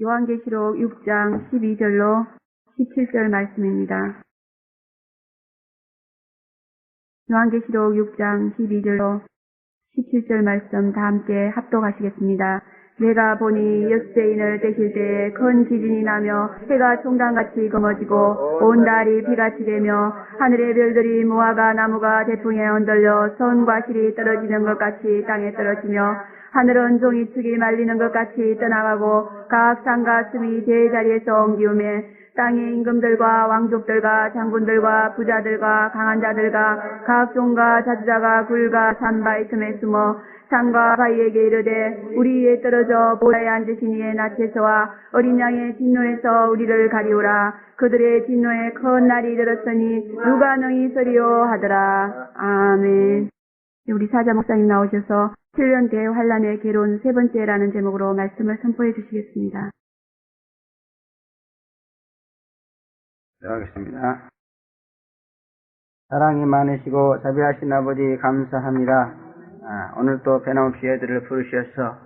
요한계시록 6장 12절로 17절 말씀입니다. 요한계시록 6장 12절로 17절 말씀 다 함께 합독하시겠습니다. 내가 보니 역대인을 떼실 때에 큰 지진이 나며 해가 총단같이 검어지고 온 달이 비같이 되며 하늘의 별들이 무화과 나무가 대풍에 흔들려 선과 실이 떨어지는 것 같이 땅에 떨어지며 하늘은 종이축이 말리는 것 같이 떠나가고 각 산과 숲이 제자리에서 옮기우매 땅의 임금들과 왕족들과 장군들과 부자들과 강한 자들과 각 종과 자주자가 굴과 산바위 틈에 숨어 산과 바위에게 이르되 우리 위에 떨어져 보좌에 앉으신 이의 낯에서와 어린 양의 진노에서 우리를 가리우라. 그들의 진노에 큰 날이 이르렀으니 누가 능히 서리요 하더라. 아멘. 우리 사자 목사님 나오셔서 7년 대환란의 괴로운 세 번째라는 제목으로 말씀을 선포해 주시겠습니다. 네, 하겠습니다. 사랑이 많으시고 자비하신 아버지 감사합니다. 오늘 또 변함없이 애들을 부르셔서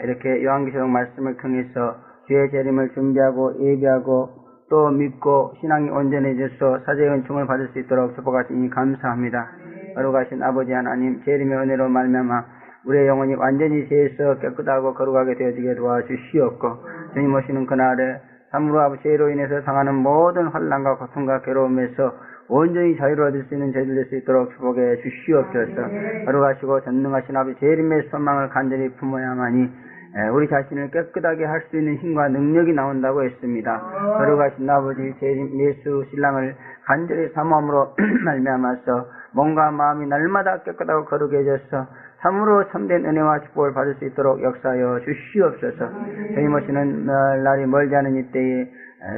이렇게 요한계시록 말씀을 통해서 주의 재림을 준비하고 예비하고 또 믿고 신앙이 온전해져서 사제의 은총을 받을 수 있도록 축복하시니 감사합니다. 거룩하신 아버지 하나님, 재림의 은혜로 말미암아 우리의 영혼이 완전히 죄에서 깨끗하고 거룩하게 되어지게 도와주시옵고, 주님 오시는 그날에 참으로 아버지로 인해서 당하는 모든 환난과 고통과 괴로움에서 온전히 자유를 얻을 수 있는 저희들 될 수 있도록 축복해 주시옵소서. 거룩하시고 전능하신 아버지 재림의 소망을 간절히 품어야만이 우리 자신을 깨끗하게 할 수 있는 힘과 능력이 나온다고 했습니다. 거룩하신 아버지 재림 예수 신랑을 간절히 사모함으로 말미암아서 몸과 마음이 날마다 깨끗하고 거룩해져서 참으로 참된 은혜와 축복을 받을 수 있도록 역사하여 주시옵소서. 주님 오시는 날이 멀지 않은 이때에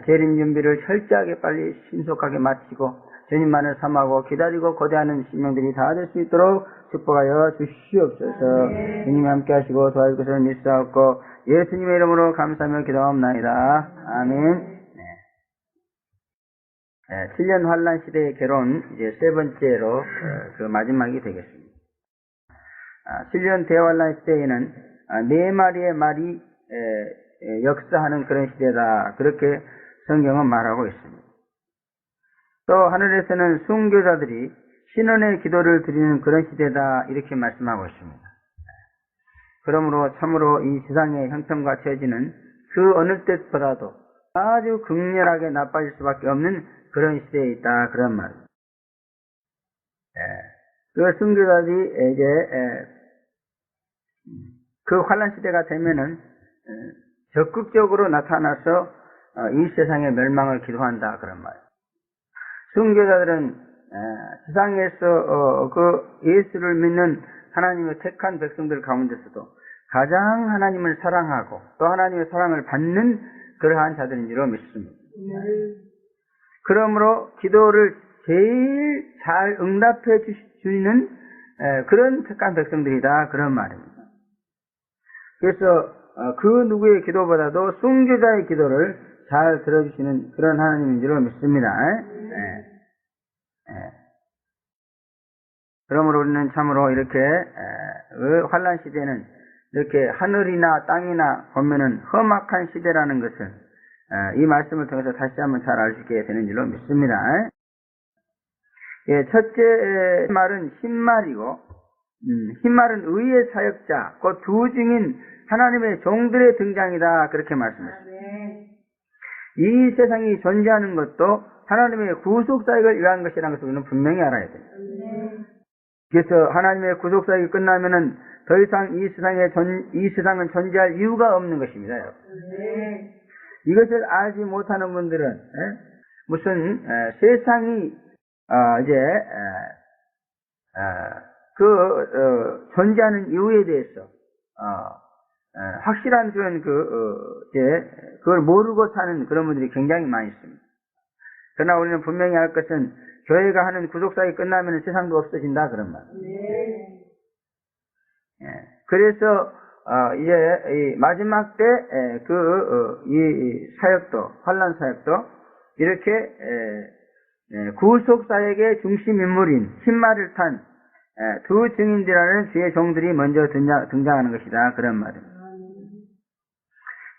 재림 준비를 철저하게 빨리 신속하게 마치고 주님만을 삼하고 기다리고 고대하는 신명들이 다 될 수 있도록 축복하여 주시옵소서. 주님이 함께 하시고 도와줄 것을 믿사옵고 예수님의 이름으로 감사하며 기도하옵나이다. 아멘. 7년 환란 시대의 괴로운 이제 세 번째로 그 마지막이 되겠습니다. 7년 대환란 시대에는 네 마리의 말이 역사하는 그런 시대다, 그렇게 성경은 말하고 있습니다. 또 하늘에서는 순교자들이 신원의 기도를 드리는 그런 시대다, 이렇게 말씀하고 있습니다. 그러므로 참으로 이 세상의 형편과 처지는 그 어느 때보다도 아주 극렬하게 나빠질 수밖에 없는 그런 시대에 있다, 그런 말입니다. 그 순교자들이 이제 그 환란 시대가 되면은 적극적으로 나타나서 이 세상의 멸망을 기도한다, 그런 말이에요. 순교자들은 세상에서 그 예수를 믿는 하나님의 택한 백성들 가운데서도 가장 하나님을 사랑하고 또 하나님의 사랑을 받는 그러한 자들인 줄로 믿습니다. 그러므로 기도를 제일 잘 응답해 주시는 그런 택한 백성들이다, 그런 말입니다. 그래서 그 누구의 기도보다도 순교자의 기도를 잘 들어주시는 그런 하나님인 줄로 믿습니다. 그러므로 우리는 참으로 이렇게 환란 시대는 이렇게 하늘이나 땅이나 보면은 험악한 시대라는 것을 이 말씀을 통해서 다시 한번 잘 알 수 있게 되는 줄로 믿습니다. 첫째 말은 흰말이고, 흰말은 의의 사역자, 그 두 중인 하나님의 종들의 등장이다, 그렇게 말씀했습니다. 이 세상이 존재하는 것도 하나님의 구속사역을 위한 것이라는 것을 우리는 분명히 알아야 됩니다. 그래서 하나님의 구속사역이 끝나면은 더 이상 이 세상은 존재할 이유가 없는 것입니다. 이것을 알지 못하는 분들은 무슨 세상이 이제 존재하는 이유에 대해서 확실한 그런 그걸 모르고 사는 그런 분들이 굉장히 많이 있습니다. 그러나 우리는 분명히 알 것은 교회가 하는 구속사역이 끝나면 세상도 없어진다, 그런 말. 그래서 이제 이 마지막 때 이 사역도, 환란 사역도 이렇게 구속 사역의 중심 인물인 흰말을 탄 두 증인들이라는 주의 종들이 먼저 등장하는 것이다, 그런 말입니다.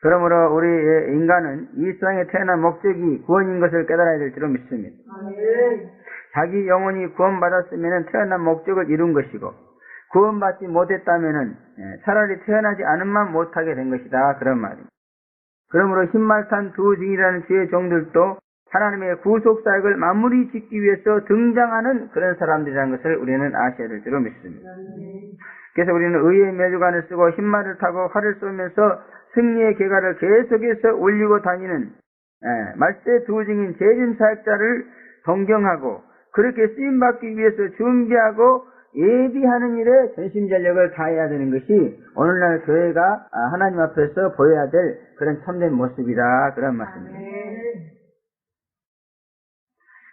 그러므로 우리 인간은 이 세상에 태어난 목적이 구원인 것을 깨달아야 될 줄로 믿습니다. 자기 영혼이 구원받았으면 태어난 목적을 이룬 것이고 구원받지 못했다면 차라리 태어나지 않음만 못하게 된 것이다. 그런 말입니다. 그러므로 흰말탄 두 증이라는 주의 종들도 하나님의 구속사역을 마무리 짓기 위해서 등장하는 그런 사람들이라는 것을 우리는 아셔야 될 줄로 믿습니다. 그래서 우리는 의의 면류관을 쓰고 흰말을 타고 활을 쏘면서 승리의 계가를 계속해서 올리고 다니는 말세 두 증인 재림사역자를 동경하고 그렇게 쓰임받기 위해서 준비하고 예비하는 일에 전심전력을 다해야 되는 것이 오늘날 교회가 하나님 앞에서 보여야 될 그런 참된 모습이다. 그런 말씀입니다.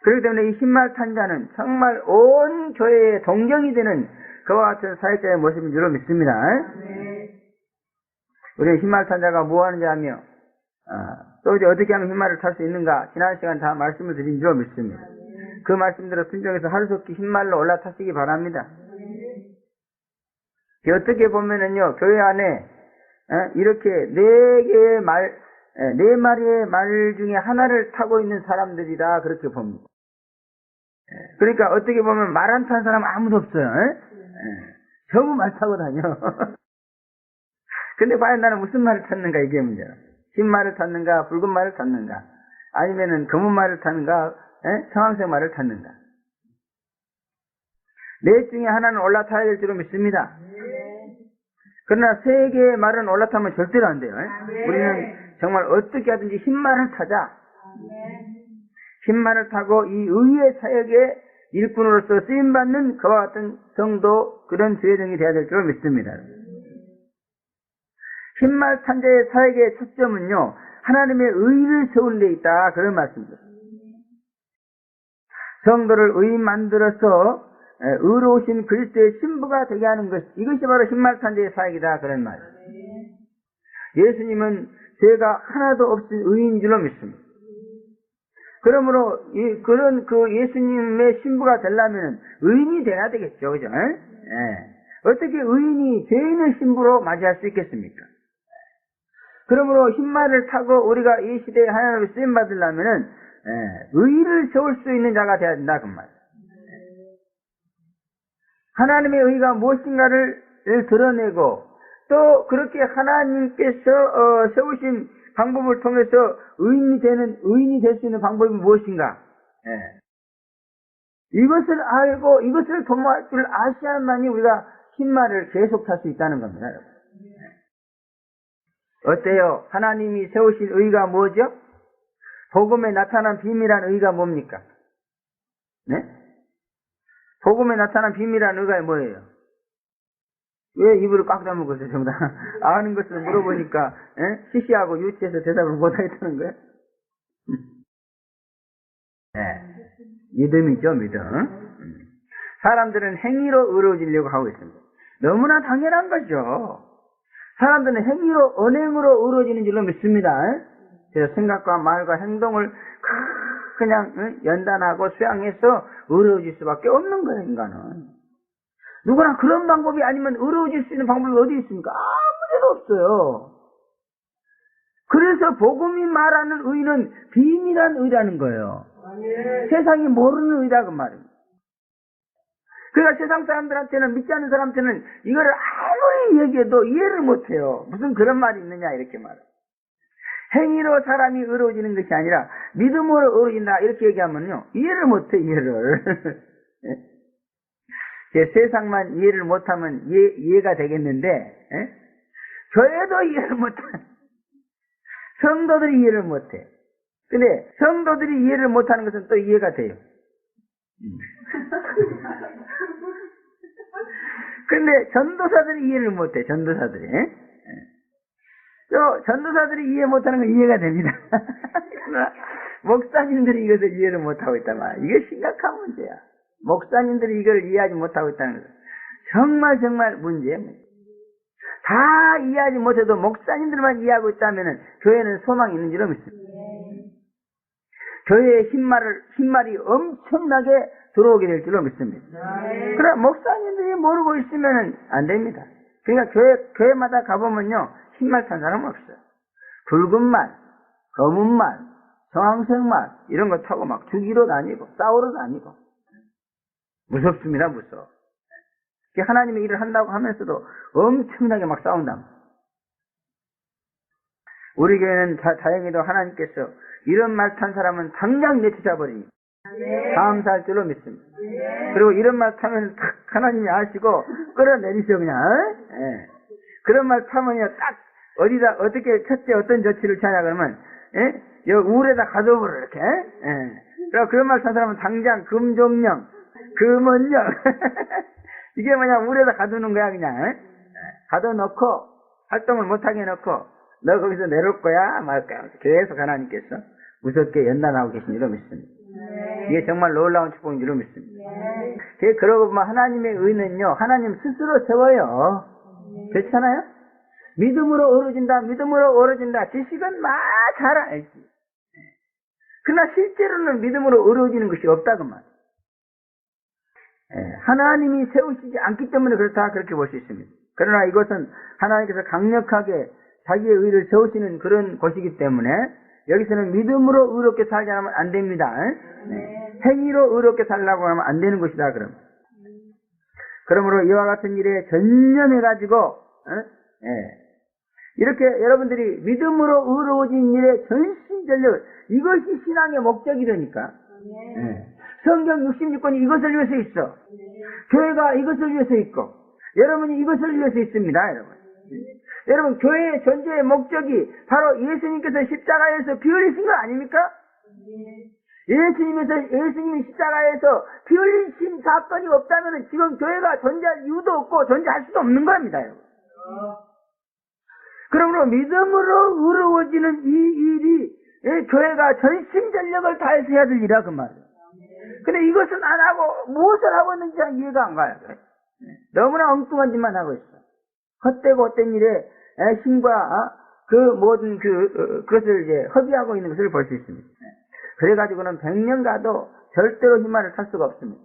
그렇기 때문에 이 흰말 탄자는 정말 온 교회의 동경이 되는 그와 같은 사역자의 모습인 줄로 믿습니다. 우리 흰말 탄자가 뭐 하는지 하며 또 이제 어떻게 하면 흰말을 탈 수 있는가 지난 시간 다 말씀을 드린 줄로 믿습니다. 그 말씀대로 순종해서 하루속히 흰말로 올라타시기 바랍니다. 어떻게 보면은요, 교회 안에 이렇게 네 마리의 말 중에 하나를 타고 있는 사람들이다 그렇게 봅니다. 그러니까 어떻게 보면 말 안 타는 사람 아무도 없어요. 전부 말 타고 다녀. 근데 과연 나는 무슨 말을 탔는가 이게 문제야. 흰 말을 탔는가 붉은 말을 탔는가 아니면은 검은 말을 탔는가 청황색 말을 탔는가. 넷 중에 하나는 올라타야 될 줄로 믿습니다. 그러나 세 개의 말은 올라타면 절대로 안 돼요. 우리는 정말 어떻게 하든지 흰 말을 타자. 흰 말을 타고 이 의의 사역에 일꾼으로서 쓰임받는 그와 같은 성도 그런 주의종이 되어야 될 줄로 믿습니다. 흰말 탄자의 사역의 초점은요 하나님의 의를 세우는 데 있다 그런 말씀입니다. 성도를 의 만들어서 의로우신 그리스도의 신부가 되게 하는 것 이것이 바로 흰말 탄자의 사역이다 그런 말이에요. 예수님은 죄가 하나도 없은 의인 줄로 믿습니다. 그러므로 그런 그 예수님의 신부가 되려면 의인이 돼야 되겠죠, 그죠? 어떻게 의인이 죄인의 신부로 맞이할 수 있겠습니까? 그러므로 흰말을 타고 우리가 이 시대에 하나님을 쓰임 받으려면은 의를 세울 수 있는 자가 되어야 된다 그 말. 하나님의 의가 무엇인가를 드러내고 또 그렇게 하나님께서 세우신 방법을 통해서 의인이 될 수 있는 방법이 무엇인가? 이것을 알고 이것을 도모할 줄 아셔야만이 우리가 흰말을 계속 탈 수 있다는 겁니다. 어때요? 하나님이 세우신 의가 뭐죠? 복음에 나타난 비밀한 의가 뭡니까? 네? 복음에 나타난 비밀한 의가 뭐예요? 왜 입을 꽉 다물고 있어요? 전부 다 아는 것을 물어보니까 시시하고 유치해서 대답을 못하겠다는 거예요? 믿음이죠, 믿음. 사람들은 행위로 의로워지려고 하고 있습니다. 너무나 당연한 거죠. 사람들은 행위로, 언행으로 의로워지는 줄로 믿습니다. 그래서 생각과 말과 행동을 그냥 연단하고 수양해서 의로워질 수밖에 없는 거예요, 인간은. 누구나 그런 방법이 아니면 의로워질 수 있는 방법이 어디 있습니까? 아무 데도 없어요. 그래서 복음이 말하는 의는 비밀한 의라는 거예요. 세상이 모르는 의다 그 말입니다. 그러니까 세상 사람들한테는 믿지 않는 사람한테는 이거를 아무리 얘기해도 이해를 못해요. 무슨 그런 말이 있느냐 이렇게 말해요. 행위로 사람이 의로워지는 것이 아니라 믿음으로 의로워진다 이렇게 얘기하면요 이해를 못해 이해를. 세상만 이해를 못하면 이해가 되겠는데 교회도 이해를 못해. 성도들이 이해를 못해. 근데 성도들이 이해를 못하는 것은 또 이해가 돼요. 근데 전도사들이 이해를 못해. 전도사들이 전도사들이 이해 못하는 건 이해가 됩니다. 목사님들이 이것을 이해를 못하고 있단 말이야. 이게 심각한 문제야. 목사님들이 이걸 이해하지 못하고 있다는 것은 정말 문제예요. 다 이해하지 못해도 목사님들만 이해하고 있다면 교회는 소망이 있는 줄로 믿습니다. 교회에 흰말이 엄청나게 들어오게 될 줄로 믿습니다. 그러나 목사님들이 모르고 있으면 안 됩니다. 그러니까 교회마다 가보면요 흰말 탄 사람 없어요. 붉은 말, 검은 말, 정황색 말 이런 거 타고 막 죽이러 다니고 싸우러 다니고 무섭습니다. 무서워. 하나님의 일을 한다고 하면서도 엄청나게 막 싸운다. 우리 교회는 다행히도 하나님께서 이런 말 탄 사람은 당장 내쫓아버리니 감사할 줄로 믿습니다. 그리고 이런 말 타면 딱 하나님이 아시고 끌어내리셔 그냥. 예. 그런 말 타면요 딱 어디다 어떻게 첫째 어떤 조치를 취하냐 그러면 여기 울에다 가둬버려 이렇게. 그리고 그런 말 탄 사람은 당장 금종령, 금원령 이게 뭐냐 울에다 가두는 거야 그냥. 가둬놓고 활동을 못하게 해놓고 너 거기서 내려올 거야 말까 계속 하나님께서 무섭게 연단하고 계신 줄로 믿습니다. 이게 정말 놀라운 축복인 줄로 믿습니다. 그러고 보면 하나님의 의는요 하나님 스스로 세워요. 그렇잖아요? 믿음으로 어루진다 믿음으로 어루진다 지식은 막 잘 알지. 그러나 실제로는 믿음으로 어루어지는 것이 없다 그 말. 하나님이 세우시지 않기 때문에 그렇다 그렇게 볼 수 있습니다. 그러나 이것은 하나님께서 강력하게 자기의 의를 세우시는 그런 곳이기 때문에 여기서는 믿음으로 의롭게 살지 않으면 안 됩니다. 행위로 의롭게 살려고 하면 안 되는 것이다 그럼. 그러므로 이와 같은 일에 전념해가지고 이렇게 여러분들이 믿음으로 의로워진 일에 전심전력 이것이 신앙의 목적이라니까. 성경 66권이 이것을 위해서 있어. 교회가 이것을 위해서 있고 여러분이 이것을 위해서 있습니다. 여러분 교회의 존재의 목적이 바로 예수님께서 십자가에서 피 흘리신 거 아닙니까? 예수님이 십자가에서 피 흘리신 사건이 없다면 지금 교회가 존재할 이유도 없고 존재할 수도 없는 겁니다. 여러분. 그러므로 믿음으로 의로워지는 이 일이 교회가 전심전력을 다해서 해야 될 일이라 그 말이에요. 근데 이것은 안 하고 무엇을 하고 있는지 이해가 안 가요. 너무나 엉뚱한 짓만 하고 있어. 헛되고 헛된 일에 힘과 그 모든 그것을 이제 허비하고 있는 것을 볼 수 있습니다. 그래가지고는 100년 가도 절대로 희망을 탈 수가 없습니다.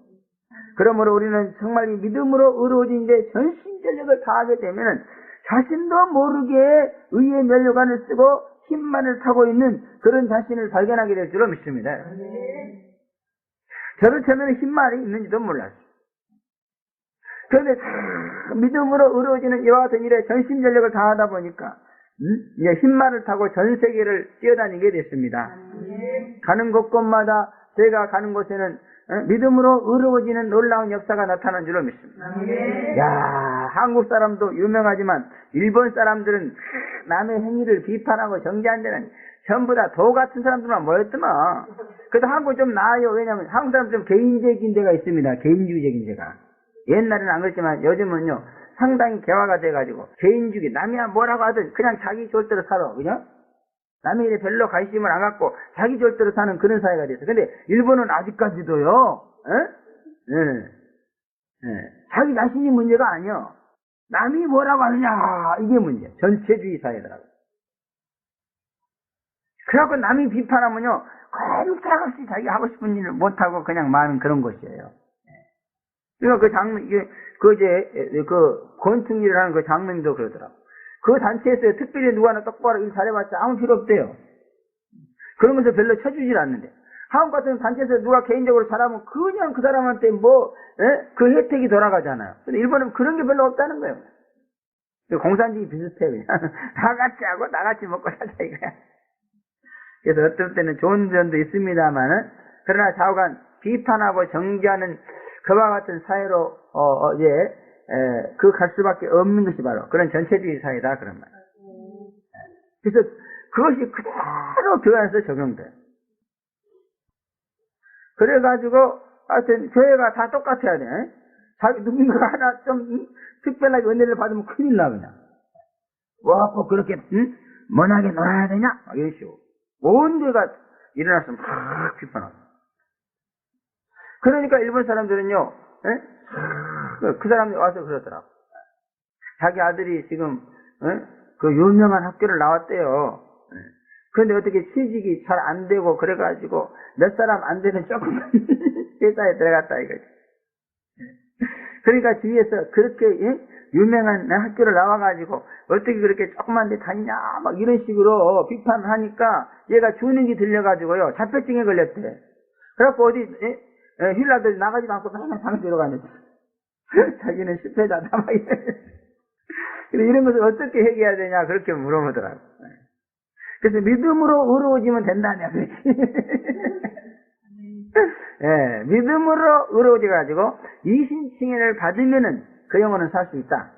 그러므로 우리는 정말 이 믿음으로 의로워진 데 전심전력을 다하게 되면은 자신도 모르게 의의 면류관을 쓰고 힘만을 타고 있는 그런 자신을 발견하게 될 줄로 믿습니다. 저렇다면 힘만이 있는지도 몰랐어요. 그런데 믿음으로 의로워지는 이와 같은 일에 전심전력을 다하다 보니까 이제 힘만을 타고 전 세계를 뛰어다니게 됐습니다. 가는 곳곳마다 제가 가는 곳에는 믿음으로 의로워지는 놀라운 역사가 나타난 줄로 믿습니다. 야, 한국 사람도 유명하지만 일본 사람들은 남의 행위를 비판하고 정죄한 데는 전부 다 도 같은 사람들만 모였더만. 그래도 한국은 좀 나아요. 왜냐하면 한국 사람은 좀 개인적인 데가 있습니다. 개인주의적인 데가. 옛날에는 안 그랬지만 요즘은요 상당히 개화가 돼가지고 개인주의 남이야 뭐라고 하든 그냥 자기 좋을 대로 살아. 그죠? 남의 일에 별로 관심을 안 갖고 자기 좋을 대로 사는 그런 사회가 됐어. 근데 일본은 아직까지도요 자기 자신이 문제가 아니야. 남이 뭐라고 하느냐 이게 문제. 전체주의 사회더라고. 그래갖고 남이 비판하면요 꼼짝없이 자기 하고 싶은 일을 못하고 그냥 마는 그런 것이에요. 그러니까 그 장면, 권충일이라는 그 장면도 그러더라고. 그 단체에서 특별히 누가 하나 똑바로 일 잘해봤자 아무 필요 없대요. 그러면서 별로 쳐주질 않는데. 한국 같은 단체에서 누가 개인적으로 잘하면 그냥 그 사람한테 그 혜택이 돌아가잖아요. 근데 일본은 그런 게 별로 없다는 거예요. 공산주의 비슷해, 그냥. 다 같이 하고 다 같이 먹고 살자 이거야. 그래서 어떤 때는 좋은 점도 있습니다만은, 그러나 좌우간 비판하고 정죄하는 그와 같은 사회로, 갈 수밖에 없는 것이 바로 그런 전체주의 사회다, 그런 말. 그래서 그것이 그대로 교회 안에서 적용돼요. 그래가지고, 하여튼, 교회가 다 똑같아야 돼. 누군가가 하나 좀 특별하게 은혜를 받으면 큰일 나, 그냥. 꼭 그렇게, 먼하게 놀아야 되냐? 이런 식으로. 온 데가 일어났으면 막 비판하고. 그러니까 일본 사람들은요, 그 사람이 와서 그러더라고. 자기 아들이 지금, 그 유명한 학교를 나왔대요. 그런데 어떻게 취직이 잘 안 되고 그래가지고 몇 사람 안 되는 조그만 회사에 들어갔다 이거지. 그러니까 주위에서 그렇게 유명한 학교를 나와가지고 어떻게 그렇게 조그만 데 다니냐 막 이런 식으로 비판을 하니까 얘가 주눅이 들려가지고요 자폐증에 걸렸대. 그래갖고 어디 힐라들 나가지도 않고 맨날 방에 들어가는데 자기는 실패자다 막 이런 것을 어떻게 해결해야 되냐 그렇게 물어보더라고. 그래서 믿음으로 의로워지면 된다냐. 예, 믿음으로 의로워져가지고 이신칭의를 받으면은 그 영혼은 살 수 있다.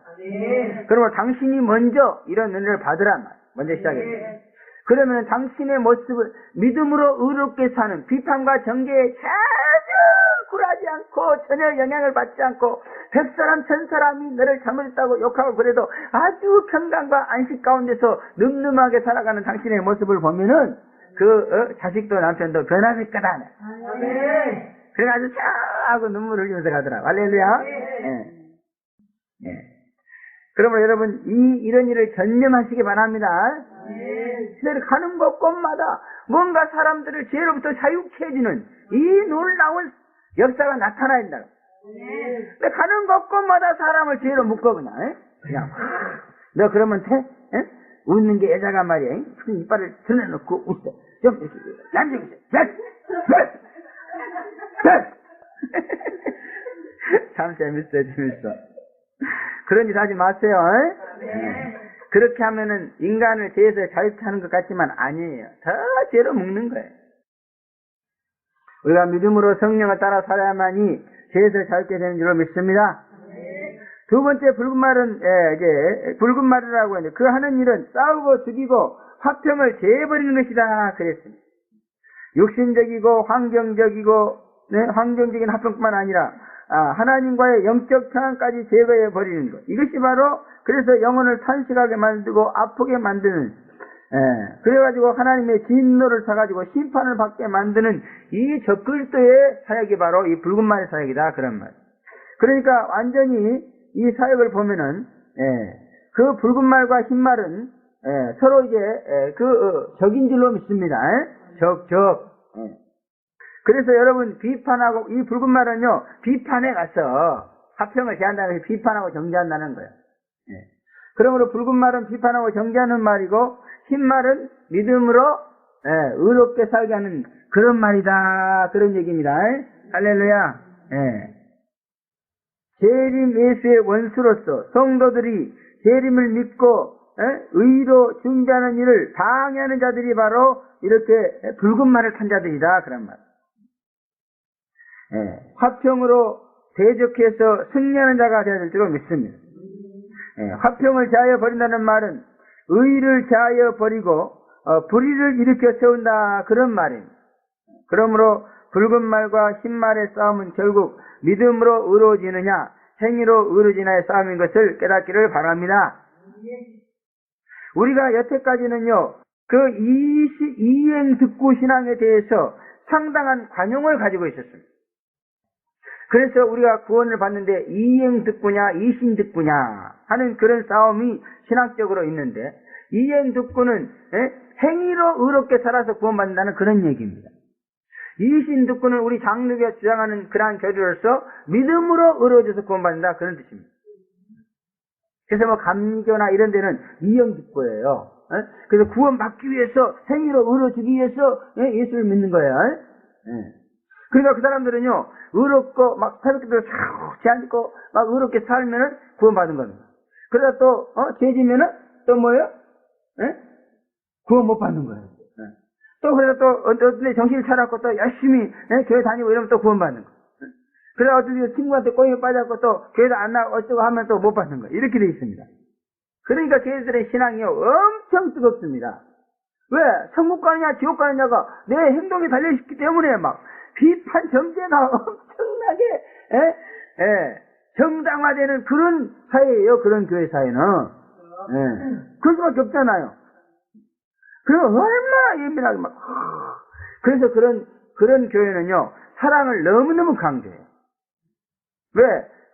그러면 당신이 먼저 이런 은혜를 받으란 말. 먼저 시작해. 그러면 당신의 모습을 믿음으로 의롭게 사는 비판과 정죄에 전혀 굴하지 않고 전혀 영향을 받지 않고 100사람 1000사람이 너를 잘못했다고 욕하고 그래도 아주 평강과 안식 가운데서 늠름하게 살아가는 당신의 모습을 보면은 자식도 남편도 변화될 거다. 그래서 아주 쫙 하고 눈물을 흘리면서 가더라. 할렐루야. 예. 그러면 여러분 이런 일을 전념하시기 바랍니다. 시대를 가는 곳곳마다 뭔가 사람들을 죄로부터 자유케 해주는 이 놀라운 역사가 나타나야 된다. 근데 가는 곳곳마다 사람을 죄로 묶어 그냥 너 그러면 돼? 웃는 게 여자가 말이야. 큰 이빨을 드러내놓고 웃어. 좀 이렇게 얌전히 참 재밌어. 그런 일 하지 마세요. 그렇게 하면은 인간을 죄에서 자유케 하는 것 같지만 아니에요. 다 죄로 묶는 거예요. 우리가 믿음으로 성령을 따라 살아야만이 죄에서 자유케 되는 줄로 믿습니다. 두 번째 붉은 말은 이제 붉은 말이라고 하는데 그 하는 일은 싸우고 죽이고 화평을 제해버리는 것이다 그랬습니다. 육신적이고 환경적인 화평뿐만 아니라 하나님과의 영적 평안까지 제거해 버리는 것. 이것이 바로 그래서 영혼을 탄식하게 만들고 아프게 만드는 그래가지고 하나님의 진노를 사가지고 심판을 받게 만드는 이 적그리스도의 사역이 바로 이 붉은 말의 사역이다 그런 말. 그러니까 완전히 이 사역을 보면은 그 붉은 말과 흰 말은 서로 이제 적인 줄로 믿습니다. 적. 그래서 여러분 비판하고 이 붉은 말은요 비판에 가서 화평을 제한다는 것이 비판하고 정죄한다는 거예요. 그러므로 붉은 말은 비판하고 정죄하는 말이고 흰 말은 믿음으로 의롭게 살게 하는 그런 말이다 그런 얘기입니다. 할렐루야. 재림 예수의 원수로서 성도들이 재림을 믿고 의로 중재하는 일을 방해하는 자들이 바로 이렇게 붉은 말을 탄 자들이다 그런 말. 화평으로 대적해서 승리하는 자가 되어야 될 줄로 믿습니다. 화평을 제하여 버린다는 말은 의를 제하여 버리고 불의를 일으켜 세운다 그런 말입니다. 그러므로 붉은 말과 흰 말의 싸움은 결국 믿음으로 의로워지느냐 행위로 의로워지느냐의 싸움인 것을 깨닫기를 바랍니다. 우리가 여태까지는요 그 이행듣고 신앙에 대해서 상당한 관용을 가지고 있었습니다. 그래서 우리가 구원을 받는데 이행듣고냐 이신듣고냐 하는 그런 싸움이 신학적으로 있는데 이행듣고는 행위로 의롭게 살아서 구원받는다는 그런 얘기입니다. 이신듣고는 우리 장로교가 주장하는 그러한 교리로서 믿음으로 의로워져서 구원받는다 그런 뜻입니다. 그래서 뭐 감리교나 이런 데는 이행듣고예요. 그래서 구원받기 위해서 행위로 의로워지기 위해서 예수를 믿는 거예요. 그러니까 그 사람들은요 의롭고 막 새벽기도를 쫙 제안듣고 막 의롭게 살면은 구원받은 겁니다. 그러다 또 죄지면은 또 뭐예요? 구원 못 받는 거예요. 또 그래서 또 어떤 데 정신을 차렸고 또 열심히 교회 다니고 이러면 또 구원받는 거예요. 그래서 어떤 친구한테 꼬임에 빠져갖고 또 교회도 안 나가고 어쩌고 하면 또 못 받는 거예요. 이렇게 돼 있습니다. 그러니까 저희들의 신앙이요 엄청 뜨겁습니다. 왜? 천국 가느냐 지옥 가느냐가 내 행동에 달려있기 때문에 막 비판 정죄가 엄청나게 정당화되는 그런 사회예요. 그런 교회 사회는 그럴 수밖에 없잖아요. 그리고 얼마나 예민하게 막 그래서 그런 교회는요 사랑을 너무너무 강조해요. 왜?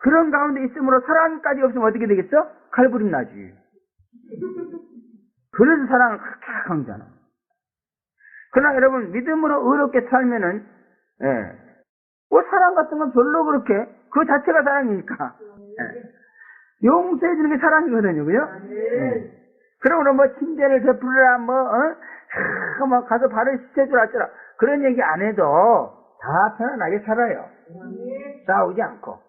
그런 가운데 있으므로 사랑까지 없으면 어떻게 되겠어? 칼부림 나지. 그래서 사랑을 그렇게 강조하는 거예요. 그러나 여러분 믿음으로 의롭게 살면은 뭐 사랑 같은 건 별로 그렇게 그 자체가 사랑이니까. 예. 용서해 주는 게 사랑이거든요, 그죠? 그러므로 뭐 친절을 베풀으라, 뭐 가서 발을 씻어주라, 어쩌라. 그런 얘기 안 해도 다 편안하게 살아요. 싸우지 않고.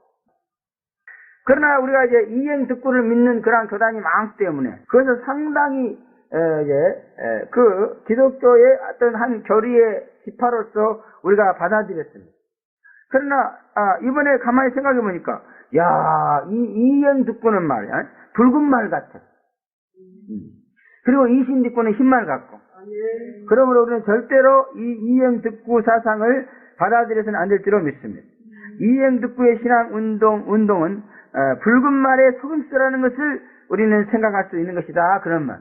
그러나 우리가 이제 이행득구를 믿는 그런 교단이 많기 때문에 그것을 상당히 그 기독교의 어떤 한 교리의 지파로서 우리가 받아들였습니다. 그러나 이번에 가만히 생각해 보니까 이 이행득구는 말이야 붉은 말 같아. 그리고 이신득구는 흰 말 같고. 그러므로 우리는 절대로 이 이행득구 사상을 받아들여서는 안 될 줄로 믿습니다. 이행득구의 신앙 운동은 붉은 말에 속임수라는 것을 우리는 생각할 수 있는 것이다. 그런 말.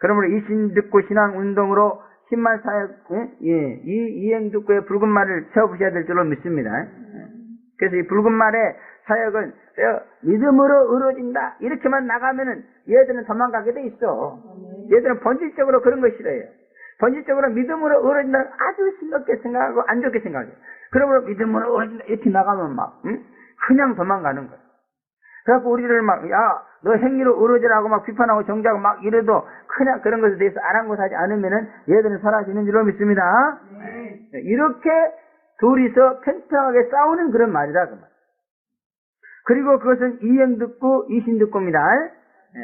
그러므로 이신득구 신앙 운동으로 흰말 사역, 이 이행득구의 붉은 말을 세워보셔야 될 줄로 믿습니다. 그래서 이 붉은 말의 사역은 믿음으로 이루어진다. 이렇게만 나가면은 얘들은 도망가게 돼 있어. 얘들은 본질적으로 그런 걸 싫어해요. 본질적으로 믿음으로 이루어진다는 아주 싱겁게 생각하고 안 좋게 생각해요. 그러므로 믿음으로 이루어진다. 이렇게 나가면 그냥 도망가는 거예요. 그래갖고 우리를 너 행위로 이루어지라고 비판하고 정죄하고 이래도 그냥 그런 것에 대해서 아랑곳하지 않으면은 얘들은 사라지는 줄로 믿습니다. 이렇게 둘이서 팽팽하게 싸우는 그런 말이다, 그 말. 그리고 그것은 이행득구, 이신득구입니다.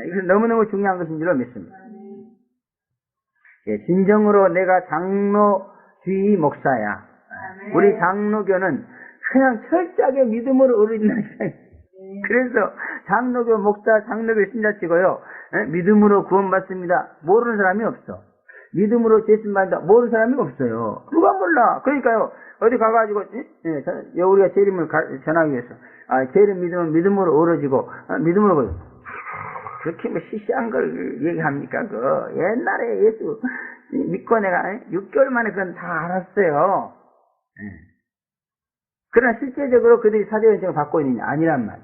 이것은 너무너무 중요한 것인 줄로 믿습니다. 진정으로 내가 장로 주의 목사야. 우리 장로교는 그냥 철저하게 믿음으로 이루어진다는 생각이. 그래서 장로교 목사, 장로교 신자 치고요. 믿음으로 구원받습니다. 모르는 사람이 없어. 믿음으로 죄심받는다. 모르는 사람이 없어요. 누가 몰라. 그러니까요. 어디 가가지고 우리가 재림을 전하기 위해서 재림 믿음은 믿음으로 이루어지고 믿음으로 그렇게 시시한 걸 얘기합니까? 옛날에 예수 믿고 내가 6개월 만에 그건 다 알았어요. 그러나 실제적으로 그들이 사제연증을 받고 있느냐? 아니란 말.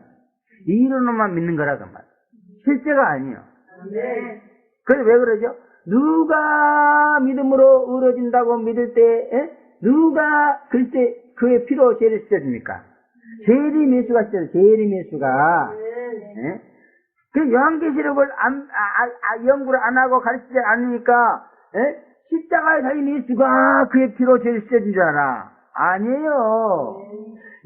이론으로만 믿는 거라고 말. 실제가 아니에요. 그래서 왜 그러죠? 누가 믿음으로 이루어진다고 믿을 때 누가 글쎄 그의 피로 죄를 씻어줍니까? 재림예수가 씻어요. 재림예수가. 그 요한계시록을 연구를 안 하고 가르치지 않으니까 십자가에 달린 예수가 그의 피로 죄를 씻어준 줄 알아. 아니에요.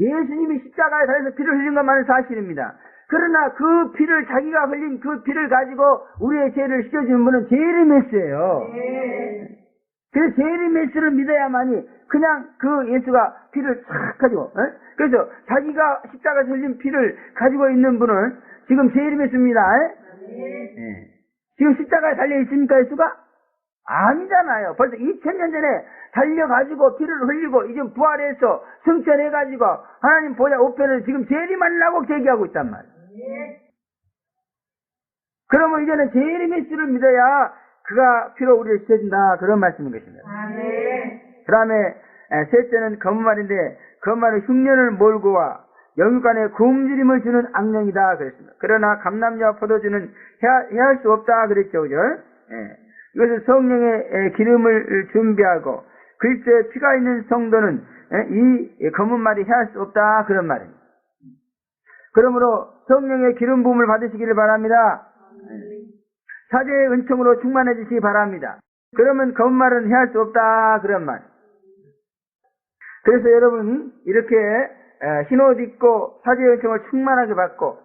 예수님이 십자가에 달려서 피를 흘린 것만은 사실입니다. 그러나 그 피를 자기가 흘린 그 피를 가지고 우리의 죄를 씻어주는 분은 재림예수예요. 그래서 재림예수를 믿어야만이 그냥 그 예수가 피를 싹 가지고 그래서 자기가 십자가에서 흘린 피를 가지고 있는 분은 지금 재림예수입니다. 지금 십자가에 달려 있습니까 예수가? 아니잖아요. 벌써 2000년 전에 달려가지고 피를 흘리고 이제 부활해서 승천해가지고 하나님 보좌 우편을 지금 재림하려고 대기하고 있단 말이에요. 그러면 이제는 재림예수를 믿어야 그가 피로 우리를 씻어준다. 그런 말씀인 것입니다. 그 다음에 셋째는 거문말인데 거문말은 흉년을 몰고와 영육간에 굶주림을 주는 악령이다 그랬습니다. 그러나 감람류와 포도주는 해할 수 없다 그랬죠. 그죠? 이것은 성령의 기름을 준비하고 그리스도의 피가 있는 성도는 이 거문말이 해할 수 없다 그런 말입니다. 그러므로 성령의 기름 부음을 받으시기를 바랍니다. 사제의 은총으로 충만해지시기 바랍니다. 그러면 거문말은 해할 수 없다 그런 말. 그래서 여러분 이렇게 흰옷 입고 사제의 은총을 충만하게 받고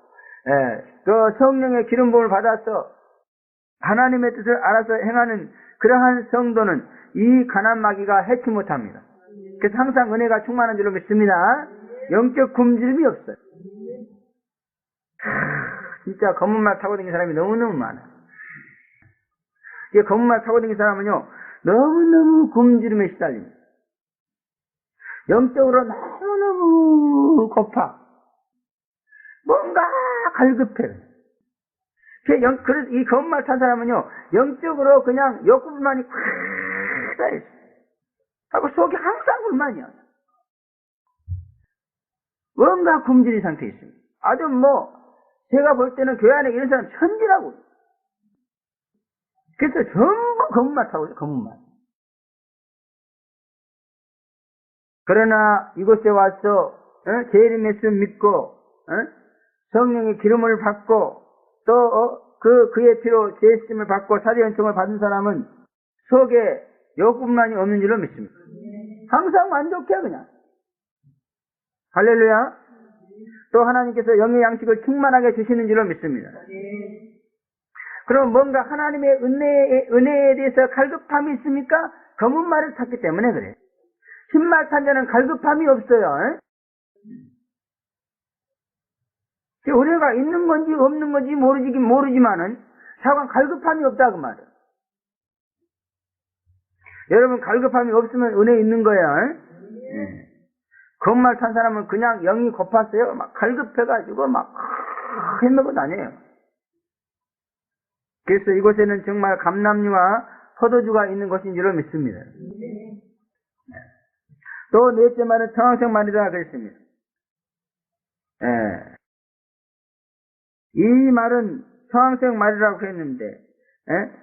그 성령의 기름 부음을 받아서 하나님의 뜻을 알아서 행하는 그러한 성도는 이 가난 마귀가 해치 못합니다. 그래서 항상 은혜가 충만한 줄로 믿습니다. 영적 굶주림이 없어요. 진짜 검은말 타고 다니는 사람이 너무너무 많아요. 이 검은말 타고 다니는 사람은요 너무너무 굶주림에 시달립니다. 영적으로 너무너무 고파. 뭔가 갈급해. 그래서 이 검은말 탄 사람은요 영적으로 그냥 욕구불만이 꽉 쌓여있어. 하고 속이 항상 불만이야. 뭔가 굶주린 상태에 있습니다. 아주 제가 볼 때는 교회 안에 이런 사람 천지라고. 그래서 전부 검은말 타고 있어요. 검은말. 그러나 이곳에 와서 재림 예수 믿고 성령의 기름을 받고 또 그의 피로 죄심을 받고 사죄연총을 받은 사람은 속에 욕뿐만이 없는 줄로 믿습니다. 항상 만족해 그냥. 할렐루야. 또 하나님께서 영의 양식을 충만하게 주시는 줄로 믿습니다. 그럼 뭔가 하나님의 은혜에 대해서 갈급함이 있습니까? 검은 말을 탔기 때문에 그래. 흰말 탄 자는 갈급함이 없어요. 은혜가 있는 건지 없는 건지 모르지만은 사관 갈급함이 없다 그 말이에요. 여러분 갈급함이 없으면 은혜 있는 거예요. 검말 탄 사람은 그냥 영이 고팠어요. 막 갈급해가지고 막 헤매고 다녀요. 그래서 이곳에는 정말 감람류와 포도주가 있는 곳인 줄로 믿습니다. 또 넷째 말은 청황색 말이다 그랬습니다. 이 말은 청황색 말이라고 했는데